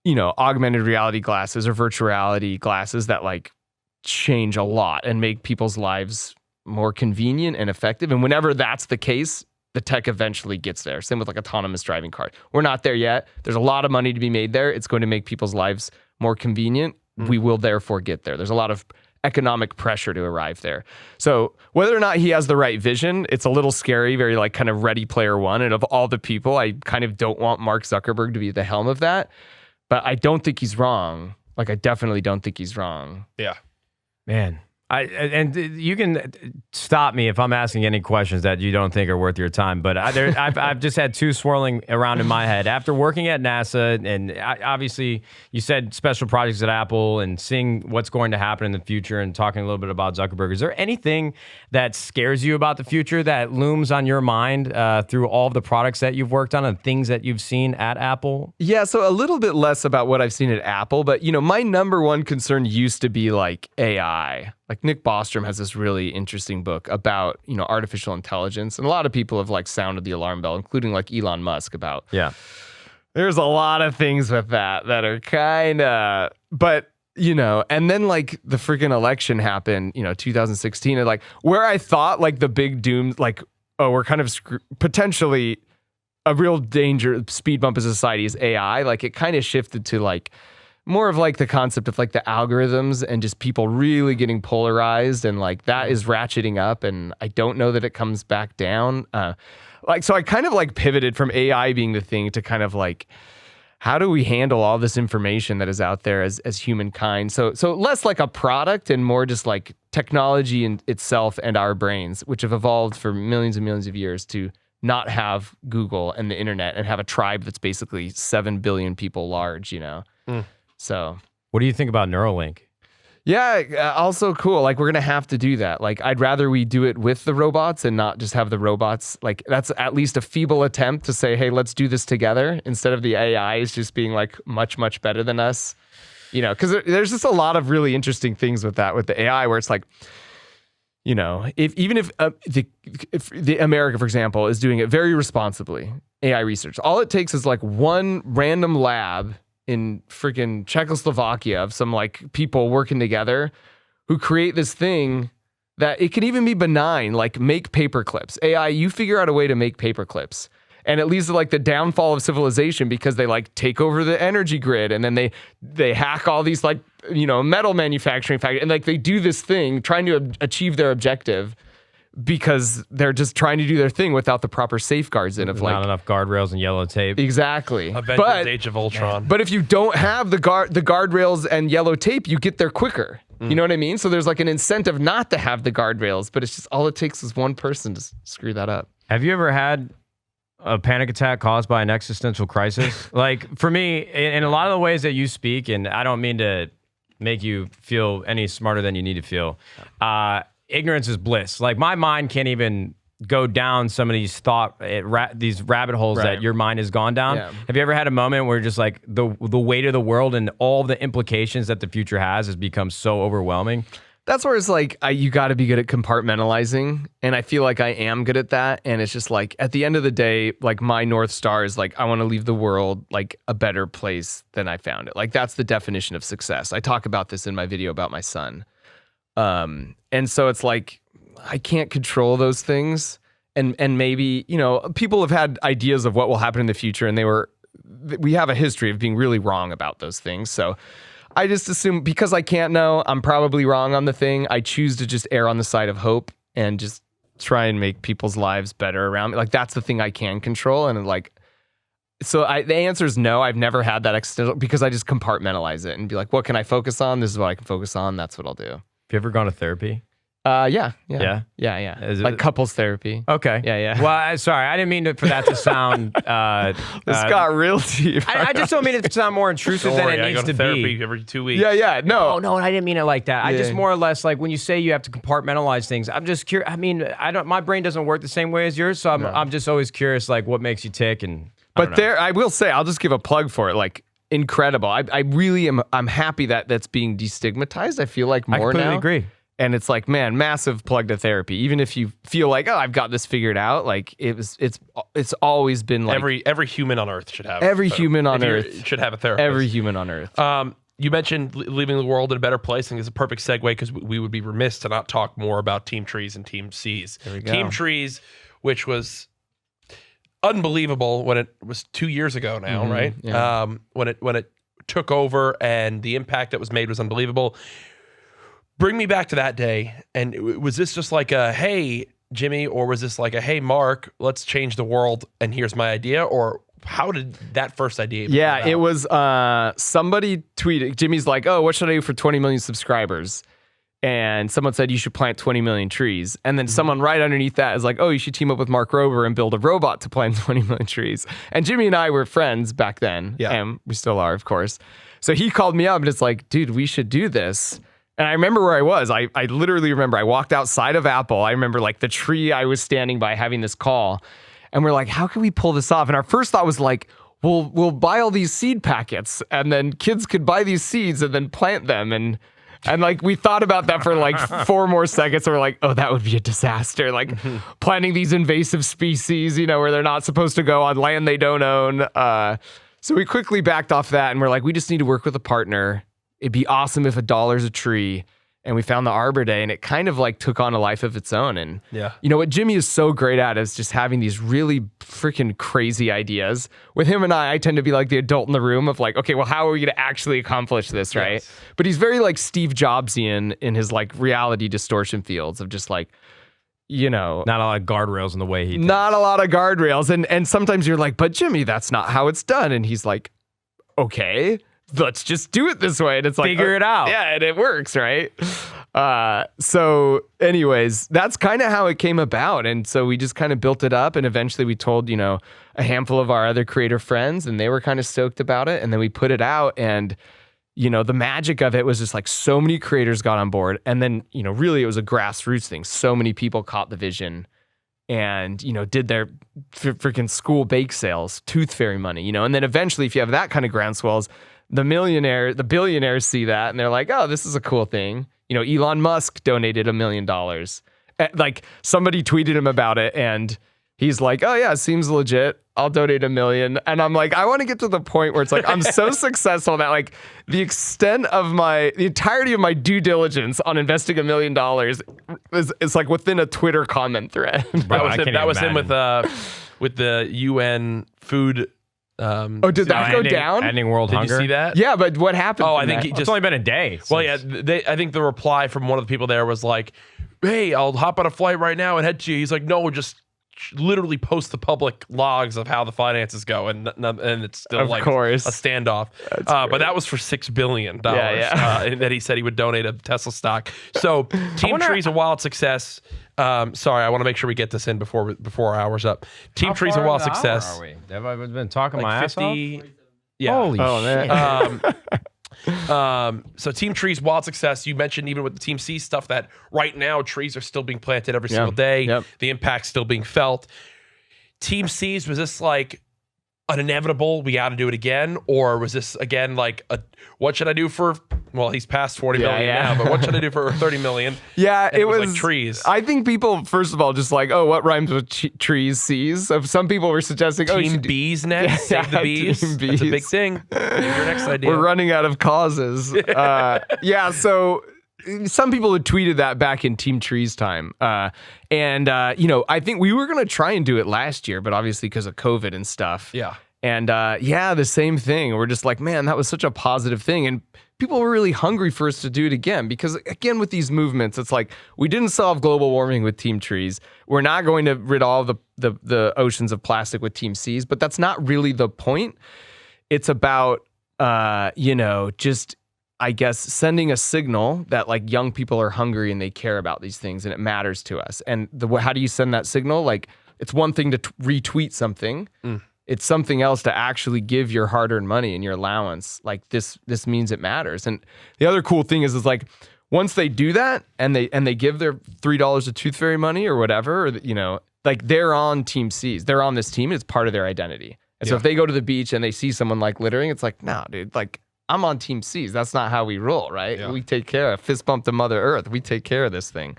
augmented reality glasses or virtual reality glasses that like change a lot and make people's lives more convenient and effective. And whenever that's the case, the tech eventually gets there. Same with like autonomous driving car. We're not there yet. There's a lot of money to be made there. It's going to make people's lives more convenient. We will therefore get there. There's a lot of economic pressure to arrive there. So whether or not he has the right vision, it's a little scary, very like kind of Ready Player One. And of all the people, I kind of don't want Mark Zuckerberg to be at the helm of that. But I don't think he's wrong. Like I definitely don't think he's wrong. Yeah. Man. And you can stop me if I'm asking any questions that you don't think are worth your time. But I've just had two swirling around in my head. After working at NASA, and obviously you said special projects at Apple and seeing what's going to happen in the future and talking a little bit about Zuckerberg, is there anything that scares you about the future that looms on your mind through all of the products that you've worked on and things that you've seen at Apple? Yeah, so a little bit less about what I've seen at Apple, but my number one concern used to be like AI. Like Nick Bostrom has this really interesting book about, artificial intelligence. And a lot of people have like sounded the alarm bell, including like Elon Musk about, there's a lot of things with that are kind of, but, and then like the freaking election happened, 2016, and like where I thought like the big doom, like, oh, we're kind of potentially a real danger, speed bump as a society is AI. Like it kind of shifted to like, more of like the concept of like the algorithms and just people really getting polarized, and like that is ratcheting up, and I don't know that it comes back down. So I kind of like pivoted from AI being the thing to kind of like, how do we handle all this information that is out there as humankind? So less like a product and more just like technology in itself and our brains, which have evolved for millions and millions of years to not have Google and the internet and have a tribe that's basically 7 billion people large, So, what do you think about Neuralink? Yeah, also cool. Like we're gonna have to do that. Like I'd rather we do it with the robots and not just have the robots. Like that's at least a feeble attempt to say, hey, let's do this together instead of the AIs just being like much, much better than us. Because there's just a lot of really interesting things with that, with the AI, where it's like, if the America, for example, is doing it very responsibly, AI research, all it takes is like one random lab in freaking Czechoslovakia of some like people working together who create this thing that it can even be benign, like make paper clips. AI, you figure out a way to make paper clips. And it leads to like the downfall of civilization because they like take over the energy grid, and then they hack all these like, metal manufacturing factories, and like they do this thing trying to achieve their objective because they're just trying to do their thing without the proper safeguards in of like not enough guardrails and yellow tape. Exactly. Avengers Age of Ultron. But if you don't have the guardrails and yellow tape, you get there quicker. You know what I mean? So there's like an incentive not to have the guardrails, but it's just all it takes is one person to screw that up. Have you ever had a panic attack caused by an existential crisis? Like for me, in a lot of the ways that you speak, and I don't mean to make you feel any smarter than you need to feel, ignorance is bliss. Like my mind can't even go down some of these these rabbit holes that your mind has gone down. Yeah. Have you ever had a moment where just like the weight of the world and all the implications that the future has become so overwhelming? That's where it's like, you got to be good at compartmentalizing. And I feel like I am good at that. And it's just like, at the end of the day, like my North Star is like, I want to leave the world like a better place than I found it. Like that's the definition of success. I talk about this in my video about my son. And so it's like, I can't control those things. And maybe, people have had ideas of what will happen in the future, and we have a history of being really wrong about those things. So I just assume because I can't know, I'm probably wrong on the thing. I choose to just err on the side of hope and just try and make people's lives better around me. Like that's the thing I can control. And like, so the answer is no. I've never had that existential, because I just compartmentalize it and be like, what can I focus on? This is what I can focus on. That's what I'll do. Have you ever gone to therapy? Yeah. Is like couples therapy. Okay. Yeah. Well, sorry, I didn't mean for that to sound. This got real deep. I just don't mean it to sound more intrusive than it needs to therapy be. every 2 weeks. Yeah. No. Oh no, I didn't mean it like that. I just more or less like when you say you have to compartmentalize things. I'm just curious. I mean, My brain doesn't work the same way as yours, so I'm just always curious, like what makes you tick and. But I will say, I'll just give a plug for it. Like incredible. I really am. I'm happy that that's being destigmatized. I feel like more now. I completely agree. And it's like, man, massive plug to therapy. Even if you feel like, oh, I've got this figured out, like it's always been like every human on Earth should have human on Earth should have a therapist. Every human on Earth. You mentioned leaving the world in a better place. I think it's a perfect segue because we would be remiss to not talk more about Team Trees and Team Cs. There we go. Team Trees, which was unbelievable when it was 2 years ago now, right? Yeah. When it took over and the impact that was made was unbelievable. Bring me back to that day. And was this just like a, hey, Jimmy, or was this like a, hey, Mark, let's change the world and here's my idea? Or how did that first idea come about? It was somebody tweeted, Jimmy's like, oh, what should I do for 20 million subscribers? and someone said you should plant 20 million trees. And then someone right underneath that is like, oh, you should team up with Mark Rober and build a robot to plant 20 million trees. And Jimmy and I were friends back then. Yeah. And we still are, of course. So he called me up and it's like, dude, we should do this. And I remember where I was. I literally remember I walked outside of Apple. I remember like the tree I was standing by having this call. And we're like, how can we pull this off? And our first thought was like, we'll buy all these seed packets and then kids could buy these seeds and then plant them. And like we thought about that for like 4 more seconds. And we're like, oh, that would be a disaster. Like planting these invasive species, you know, where they're not supposed to go on land they don't own. So we quickly backed off that and we're like, we just need to work with a partner. It'd be awesome if $1 a tree. And we found the Arbor Day and it kind of like took on a life of its own. And you know what Jimmy is so great at is just having these really freaking crazy ideas. With him and I tend to be like the adult in the room of like, okay, well, how are we going to actually accomplish this, right? Yes. But he's very like Steve Jobsian in his like reality distortion fields of just like, you know, Not a lot of guardrails in the way he thinks. not a lot of guardrails. And sometimes you're like, but Jimmy, that's not how it's done. And he's like, okay, let's just do it this way. And it's like, Figure it out. Yeah, and it works, right? So anyways, that's kind of how it came about. And so we just kind of built it up and eventually we told, you know, a handful of our other creator friends and they were kind of stoked about it. And then we put it out and, you know, the magic of it was just like so many creators got on board. And then, you know, really it was a grassroots thing. So many people caught the vision and, you know, did their freaking school bake sales, tooth fairy money, you know, and then eventually if you have that kind of groundswells, the billionaires see that and they're like, oh, this is a cool thing. You know, Elon Musk donated $1 million. Like somebody tweeted him about it and he's like, oh yeah, it seems legit. I'll donate $1 million. And I'm like, I want to get to the point where it's like, I'm so successful that like the entirety of my due diligence on investing $1 million is like within a Twitter comment thread. Bro, that was him with the UN food. Did that go down? Ending world Did hunger. you see that? Yeah, but what happened? Oh, from I think that? he just. It's only been a day. Well, yeah, I think the reply from one of the people there was like, "Hey, I'll hop on a flight right now and head to you." He's like, "No, just literally post the public logs of how the finances go," and it's still Of like course. a standoff. But that was for $6 billion. Yeah. That he said he would donate a Tesla stock. So Team Tree's a wild success. Sorry, I want to make sure we get this in before our hour's up. Team Tree's a wild success. Are we? Have I been talking Like my ass 50. off? Yeah. Holy shit. Man. So Team Tree's wild success. You mentioned even with the Team C stuff that right now trees are still being planted every single day. Yep. The impact's still being felt. Team C's, was this like an inevitable, we got to do it again? Or was this again like what should I do for, well, he's past 40 million now, but what should I do for 30 million? Yeah, And it was like trees. I think people, first of all, just like, oh, what rhymes with trees? Seas. So some people were suggesting, oh, you Team should do- B's next. Yeah, Save the bees. Team That's a big Bees. thing. Maybe your next idea. We're running out of causes. Yeah, so some people had tweeted that back in Team Trees time. You know, I think we were going to try and do it last year, but obviously because of COVID and stuff. Yeah. And the same thing. We're just like, man, that was such a positive thing. And people were really hungry for us to do it again. Because again, with these movements, it's like, we didn't solve global warming with Team Trees. We're not going to rid all the oceans of plastic with Team Cs, but that's not really the point. It's about, you know, just, I guess, sending a signal that like young people are hungry and they care about these things and it matters to us. And how do you send that signal? Like, it's one thing to retweet something. It's something else to actually give your hard-earned money and your allowance. Like this means it matters. And the other cool thing is like once they do that and they give their $3 of tooth fairy money or whatever, or, you know, like they're on Team C's. They're on this team. It's part of their identity. And so if they go to the beach and they see someone like littering, it's like, nah, dude, like I'm on Team C's. That's not how we roll, right? Yeah. We take care of fist bump to Mother Earth. We take care of this thing.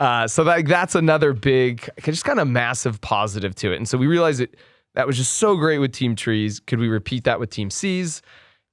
So that's another big, just kind of massive positive to it. And so we realized that was just so great with Team Trees. Could we repeat that with Team C's?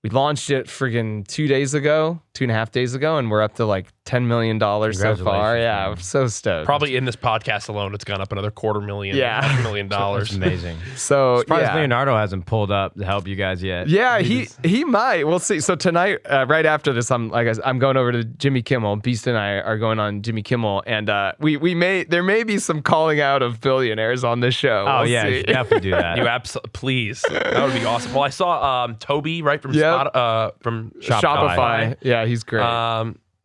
We launched it friggin' 2.5 days ago, and we're up to like $10 million so far. Yeah, man. I'm so stoked. Probably in this podcast alone, it's gone up another $250,000. Yeah. $500,000. That's amazing. So Surprised yeah. Leonardo hasn't pulled up to help you guys yet. Yeah, he might. We'll see. So tonight, right after this, I'm going over to Jimmy Kimmel. Beast and I are going on Jimmy Kimmel, and there may be some calling out of billionaires on this show. Oh We'll yeah, see. you should definitely do that. You please. That would be awesome. Well, I saw Toby, right, from Yep. from Shopify. Yeah, he's great.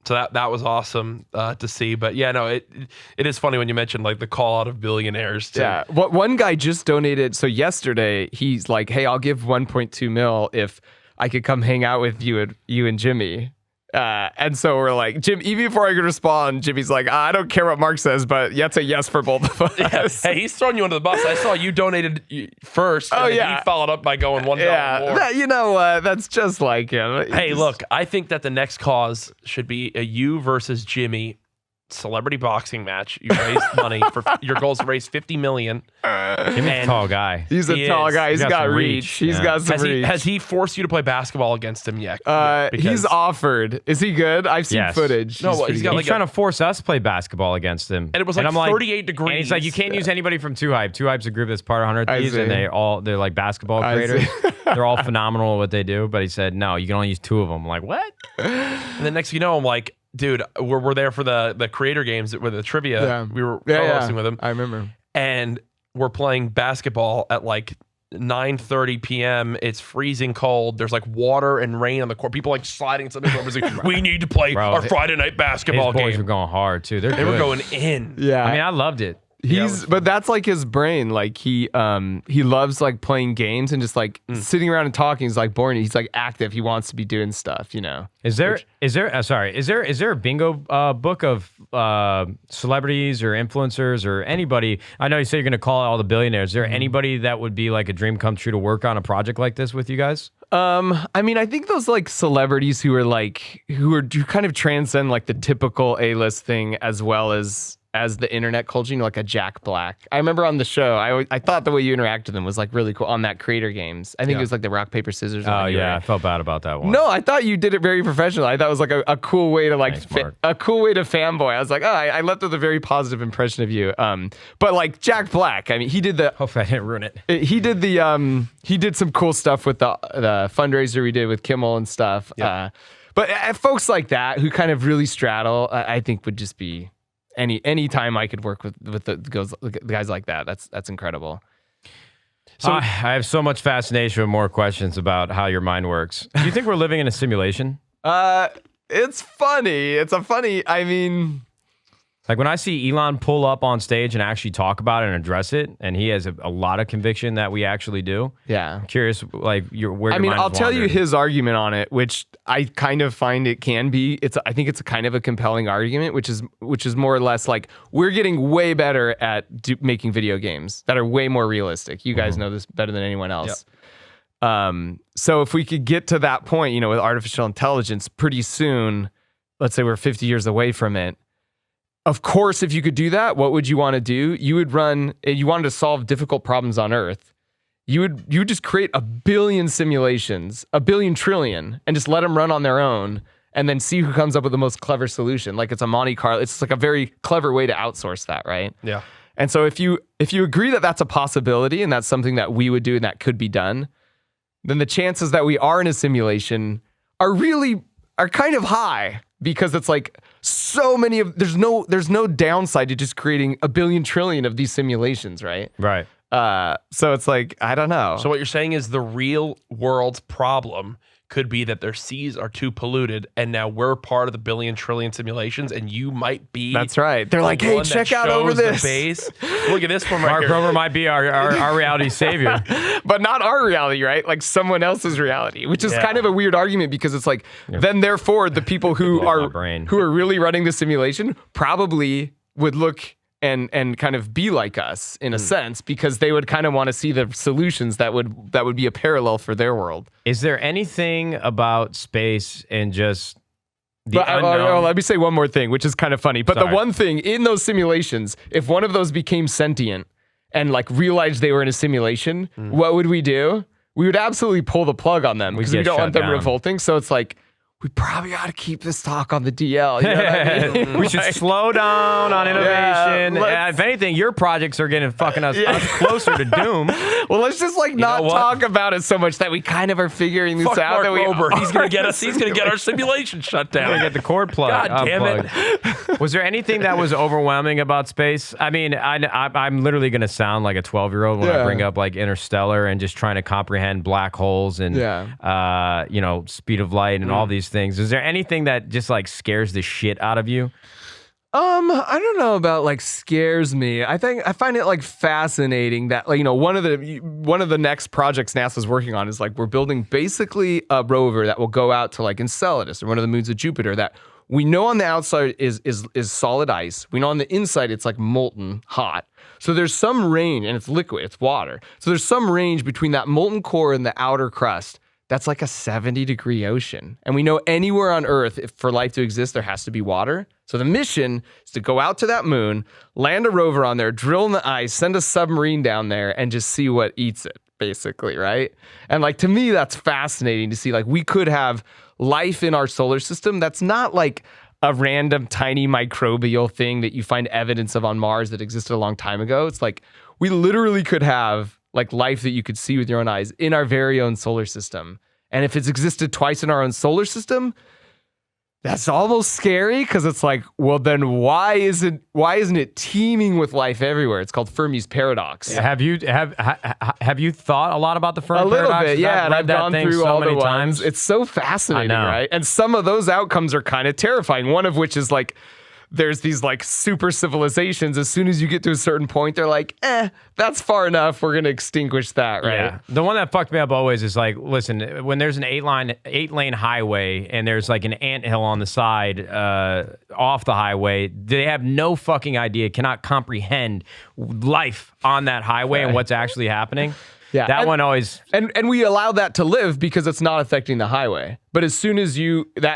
So that was awesome to see. But yeah, no, it is funny when you mentioned like the call out of billionaires. Too. Yeah. One guy just donated. So yesterday he's like, "Hey, I'll give 1.2 mil if I could come hang out with you and Jimmy." And so we're like, Jim, even before I could respond, Jimmy's like, I don't care what Mark says, but that's a yes for both of us. Yeah. Hey, he's throwing you under the bus. I saw you donated first. Oh, and yeah. He followed up by going $1 more. That, you know what? That's just like him. Hey, look, I think that the next cause should be a you versus Jimmy celebrity boxing match. You raise money for your goal is to raise $50 million. Jimmy's a tall guy. He's a tall guy. He's got some reach. He's got some reach. Has he forced you to play basketball against him yet? He's offered. Is he good? I've seen footage. No, he's got He's trying to force us to play basketball against him. And it was like I'm 38 degrees. And he's like, you can't use anybody from Two Hype. Two Hype's a group that's part of 100 Thieves, and they're like basketball creators. They're all phenomenal at what they do. But he said, no, you can only use 2 of them. I'm like, what? And then next thing you know, I'm like, dude, we're there for the creator games with the trivia. Yeah. We were co-hosting with him. I remember. And we're playing basketball at like 9:30 p.m. It's freezing cold. There's like water and rain on the court. People like sliding something over. Like, we need to play our Friday night basketball His boys game. were going hard too. They were going in. Yeah. I mean, I loved it. But that's like his brain. Like he loves like playing games and just like sitting around and talking is like boring. He's like active. He wants to be doing stuff, you know. Is there a bingo book of celebrities or influencers or anybody? I know you say you're going to call out all the billionaires. Is there anybody that would be like a dream come true to work on a project like this with you guys? I mean, I think those like celebrities who kind of transcend like the typical A-list thing as well as the internet culture, you know, like a Jack Black. I remember on the show, I thought the way you interacted with them was like really cool on that Creator Games. I think it was like the rock, paper, scissors. Oh yeah, I felt bad about that one. No, I thought you did it very professional. I thought it was like a cool way to like a cool way to fanboy. I was like, I left with a very positive impression of you. But like Jack Black, I mean, he did the. Hopefully I didn't ruin it. He did the he did some cool stuff with the fundraiser we did with Kimmel and stuff. Yep. But folks like that who kind of really straddle, I think would just be. Any time I could work with the guys like that, that's incredible. So I have so much fascination with more questions about how your mind works. Do you think we're living in a simulation? It's funny. I mean, like when I see Elon pull up on stage and actually talk about it and address it, and he has a lot of conviction that we actually do. Yeah. I'm curious, like where. I mean, I'll tell you his argument on it, which I kind of find it can be. I think it's a kind of a compelling argument, which is more or less like we're getting way better at making video games that are way more realistic. You guys know this better than anyone else. Yep. So if we could get to that point, you know, with artificial intelligence, pretty soon, let's say we're 50 years away from it. Of course, if you could do that, what would you want to do? You wanted to solve difficult problems on Earth. You would just create 1 billion simulations, 1 billion trillion, and just let them run on their own, and then see who comes up with the most clever solution. Like it's a Monte Carlo. It's like a very clever way to outsource that, right? Yeah. And so if you agree that that's a possibility and that's something that we would do and that could be done, then the chances that we are in a simulation are kind of high. Because it's like so many there's no downside to just creating 1 billion trillion of these simulations, right? Right. So it's like, I don't know. So what you're saying is the real world's problem could be that their seas are too polluted, and now we're part of the 1 billion trillion simulations, and you might be. That's right. They're like, hey, check out over this. Base. Look at this one right Mark here. Rober might be our reality savior. But not our reality, right? Like someone else's reality, which is kind of a weird argument because it's like, then therefore the people who are really running the simulation probably would look and kind of be like us in a sense, because they would kind of want to see the solutions that would be a parallel for their world. Is there anything about space and just the unknown? Let me say one more thing, which is kind of funny. But the one thing in those simulations, if one of those became sentient and like realized they were in a simulation, what would we do? We would absolutely pull the plug on them because we don't want them revolting. So it's like, we probably ought to keep this talk on the DL. You know what I mean? We should slow down on innovation. If anything, your projects are getting fucking us closer to doom. Well, let's just like not talk about it so much that we kind of are figuring this out. Mark Rober. He's gonna get us. He's gonna get our simulation shut down. We're gonna get the cord plug. God damn it! Was there anything that was overwhelming about space? I mean, I'm literally gonna sound like a 12-year-old when I bring up like Interstellar and just trying to comprehend black holes and you know, speed of light and all these things. Is there anything that just like scares the shit out of you? I don't know about like scares me. I find it like fascinating that like, one of the next projects NASA's working on is like we're building basically a rover that will go out to like Enceladus or one of the moons of Jupiter that we know on the outside is solid ice. We know on the inside it's like molten hot. So there's some range, and it's liquid, it's water. So there's some range between that molten core and the outer crust. That's like a 70-degree ocean. And we know anywhere on Earth, for life to exist, there has to be water. So the mission is to go out to that moon, land a rover on there, drill in the ice, send a submarine down there, and just see what eats it, basically, right? And like, to me, that's fascinating to see, like, we could have life in our solar system that's not like a random tiny microbial thing that you find evidence of on Mars that existed a long time ago. It's like, we literally could have like life that you could see with your own eyes in our very own solar system. And if it's existed twice in our own solar system, that's almost scary because it's like, well, then why isn't it teeming with life everywhere? It's called Fermi's paradox. Yeah. Have you thought a lot about the Fermi paradox? A little paradox? bit, yeah. And I've gone through all the times. It's so fascinating, right? And some of those outcomes are kind of terrifying. One of which is like, there's these like super civilizations. As soon as you get to a certain point, they're like, that's far enough. We're going to extinguish that, right? Yeah. The one that fucked me up always is like, listen, when there's an 8-lane highway and there's like an anthill on the side off the highway, they have no fucking idea, cannot comprehend life on that highway and what's actually happening. Yeah, that one always... And we allow that to live because it's not affecting the highway. But as soon as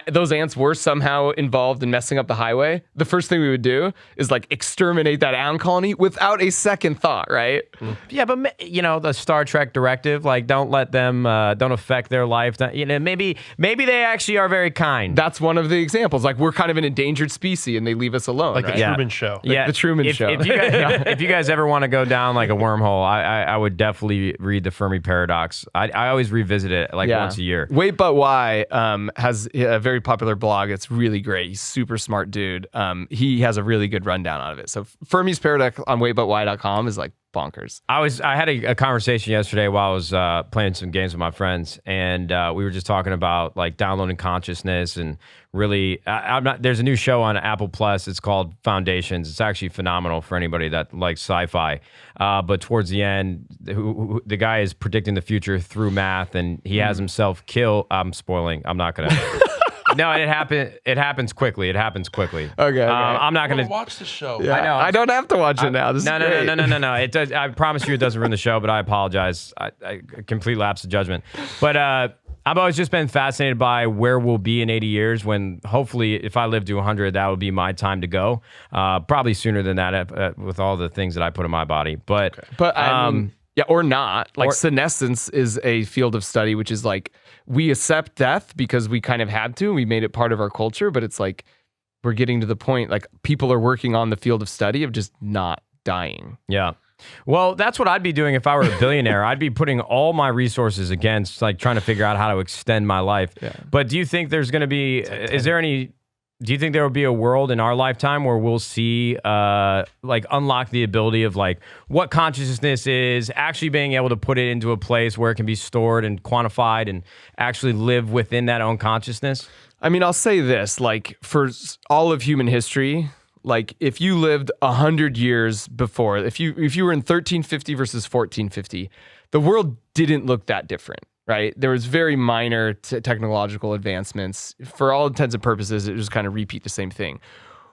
those ants were somehow involved in messing up the highway, the first thing we would do is like exterminate that ant colony without a second thought, right? Yeah, but the Star Trek directive, like don't let them, don't affect their life. Maybe they actually are very kind. That's one of the examples. Like we're kind of an endangered species and they leave us alone. Like right? the Truman Show. Like the Truman Show. If you guys ever want to go down like a wormhole, I would definitely read the Fermi paradox. I always revisit it like once a year. Wait, but why? Has a very popular blog. It's really great. He's a super smart dude. He has a really good rundown out of it. So Fermi's paradox on waitbutwhy.com is like bonkers. I had a conversation yesterday while I was playing some games with my friends, and we were just talking about like downloading consciousness and really. There's a new show on Apple Plus. It's called Foundations. It's actually phenomenal for anybody that likes sci-fi. But towards the end, the guy is predicting the future through math, and he has himself kill. I'm spoiling. I'm not gonna. No, it happens quickly. It happens quickly. Okay. I'm not gonna watch the show. Yeah, I know. I don't have to watch it now. This is great. No. It does. I promise you, it doesn't ruin the show. But I apologize. I complete lapse of judgment. But I've always just been fascinated by where we'll be in 80 years. When hopefully, if I live to 100, that will be my time to go. Probably sooner than that with all the things that I put in my body. But yeah, or not. Like senescence is a field of study, which is like we accept death because we kind of had to. We made it part of our culture, but it's like we're getting to the point, like people are working on the field of study of just not dying. Yeah. Well, that's what I'd be doing if I were a billionaire. I'd be putting all my resources against like trying to figure out how to extend my life. Yeah. But do you think there's going to be, do you think there will be a world in our lifetime where we'll see like unlock the ability of like what consciousness is, actually being able to put it into a place where it can be stored and quantified and actually live within that own consciousness? I mean, I'll say this, like for all of human history, like if you lived 100 years before, if you were in 1350 versus 1450, the world didn't look that different. Right? There was very minor technological advancements. For all intents and purposes, it was kind of repeat the same thing.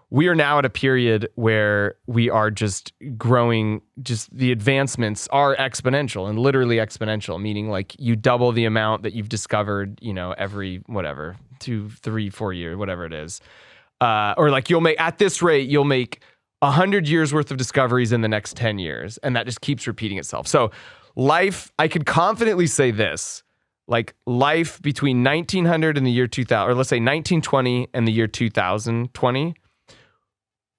We are now at a period where we are just growing, just the advancements are exponential and literally exponential, meaning like you double the amount that you've discovered, every 2, 3, 4 years, whatever it is. Or like at this rate, you'll make 100 years worth of discoveries in the next 10 years. And that just keeps repeating itself. So life, I could confidently say this, like life between 1900 and the year 2000, or let's say 1920 and the year 2020,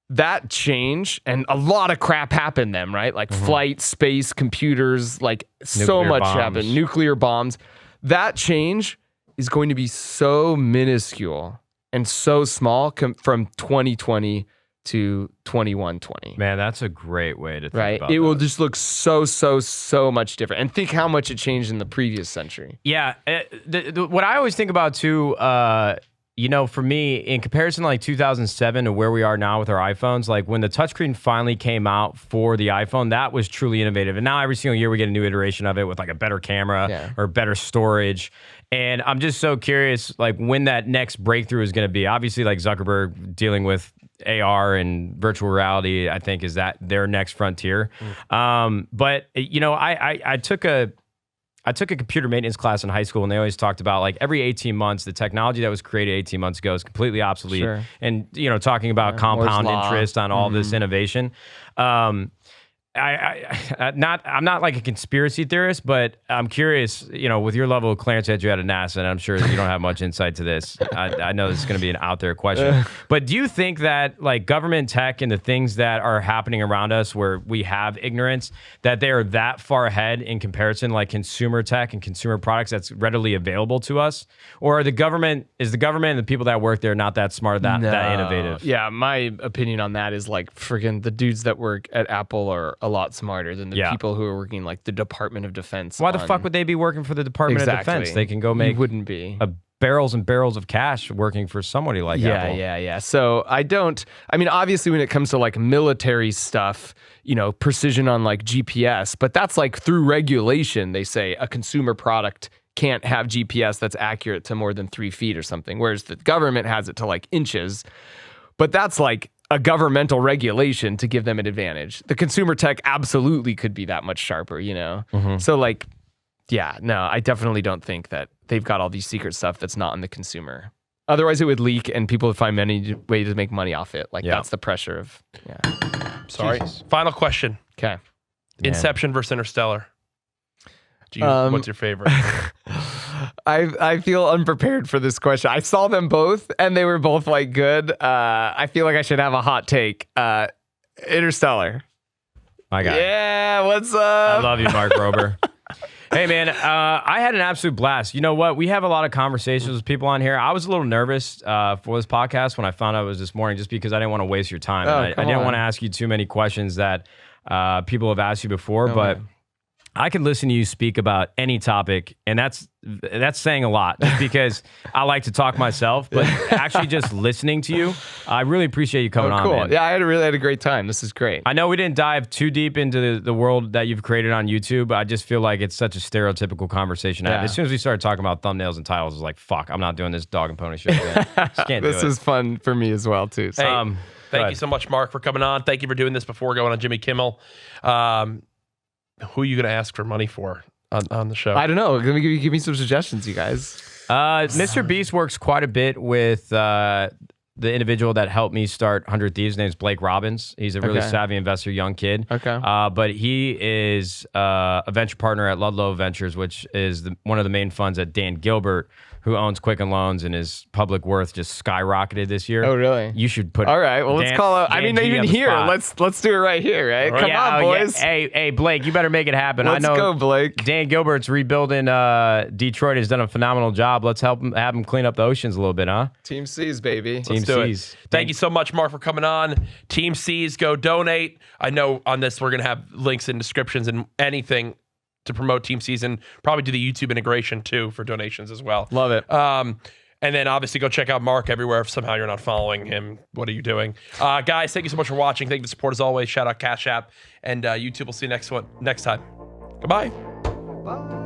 that change, and a lot of crap happened then, right? Like flight, space, computers, like so much happened, nuclear bombs. That change is going to be so minuscule and so small from 2020 to 2120. Man, that's a great way to think about it. It will just look so much different. And think how much it changed in the previous century. Yeah. What I always think about too you know, for me, in comparison to like 2007 to where we are now with our iPhones, like when the touchscreen finally came out for the iPhone, that was truly innovative. And now every single year we get a new iteration of it with like a better camera or better storage. And I'm just so curious, like when that next breakthrough is going to be. Obviously, like Zuckerberg dealing with AR and virtual reality, I think is that their next frontier. But you know, I took a computer maintenance class in high school, and they always talked about like every 18 months, the technology that was created 18 months ago is completely obsolete. Sure. And, you know, talking about compound interest on all this innovation. I'm not like a conspiracy theorist, but I'm curious, you know, with your level of clearance that you had at NASA, and I'm sure you don't have much insight to this. I know this is going to be an out there question, but do you think that like government tech and the things that are happening around us where we have ignorance, that they are that far ahead in comparison, like consumer tech and consumer products that's readily available to us? Or is the government and the people that work there not that smart, that innovative? Yeah, my opinion on that is like friggin' the dudes that work at Apple are a lot smarter than the people who are working like the Department of Defense. Why the fuck would they be working for the Department of Defense? They can go make wouldn't be barrels and barrels of cash working for somebody like Apple. Yeah. So I mean, obviously when it comes to like military stuff, you know, precision on like GPS, but that's like through regulation. They say a consumer product can't have GPS that's accurate to more than 3 feet or something, whereas the government has it to like inches. But that's like a governmental regulation to give them an advantage. The consumer tech absolutely could be that much sharper, you know? So like, yeah, no, I definitely don't think that they've got all these secret stuff that's not in the consumer. Otherwise it would leak and people would find many ways to make money off it. Like that's the pressure of, Sorry. Jesus. Final question. Okay. Inception versus Interstellar. What's your favorite? I feel unprepared for this question. I saw them both, and they were both like good. I feel like I should have a hot take. Interstellar. I got it. Yeah, what's up? I love you, Mark Rober. Hey, man, I had an absolute blast. You know what? We have a lot of conversations with people on here. I was a little nervous for this podcast when I found out it was this morning, just because I didn't want to waste your time. I didn't want to ask you too many questions that people have asked you before, but I could listen to you speak about any topic, and that's saying a lot, just because I like to talk myself, but actually just listening to you, I really appreciate you coming on, man. Yeah, I really had a great time. This is great. I know we didn't dive too deep into the world that you've created on YouTube, but I just feel like it's such a stereotypical conversation. As soon as we started talking about thumbnails and titles, I was like, fuck, I'm not doing this dog and pony shit again. Just can't do it. This is fun for me as well, too. So. Hey, thank you so much, Mark, for coming on. Thank you for doing this before going on Jimmy Kimmel. Who are you going to ask for money for on the show? I don't know. Give me some suggestions, you guys. MrBeast works quite a bit with the individual that helped me start 100 Thieves. His name's Blake Robbins. He's a really savvy investor, young kid. But he is a venture partner at Ludlow Ventures, which is one of the main funds at Dan Gilbert, who owns Quicken Loans, and his public worth just skyrocketed this year. Oh, really? You should put. All right. Well, let's call out. I mean, even here. Let's do it right here, right? Come on, boys. Yeah. Hey, Blake, you better make it happen. Let's go, Blake. Dan Gilbert's rebuilding Detroit. Has done a phenomenal job. Let's have him clean up the oceans a little bit, huh? Team C's, baby. Team C's. Thank you so much, Mark, for coming on. Team C's, go donate. I know on this we're gonna have links and descriptions and anything to promote Team Season, probably do the YouTube integration too for donations as well. Love it. And then obviously go check out Mark everywhere. If somehow you're not following him, what are you doing? Guys, thank you so much for watching. Thank you for the support as always. Shout out Cash App, and YouTube. We'll see you next time. Goodbye. Bye.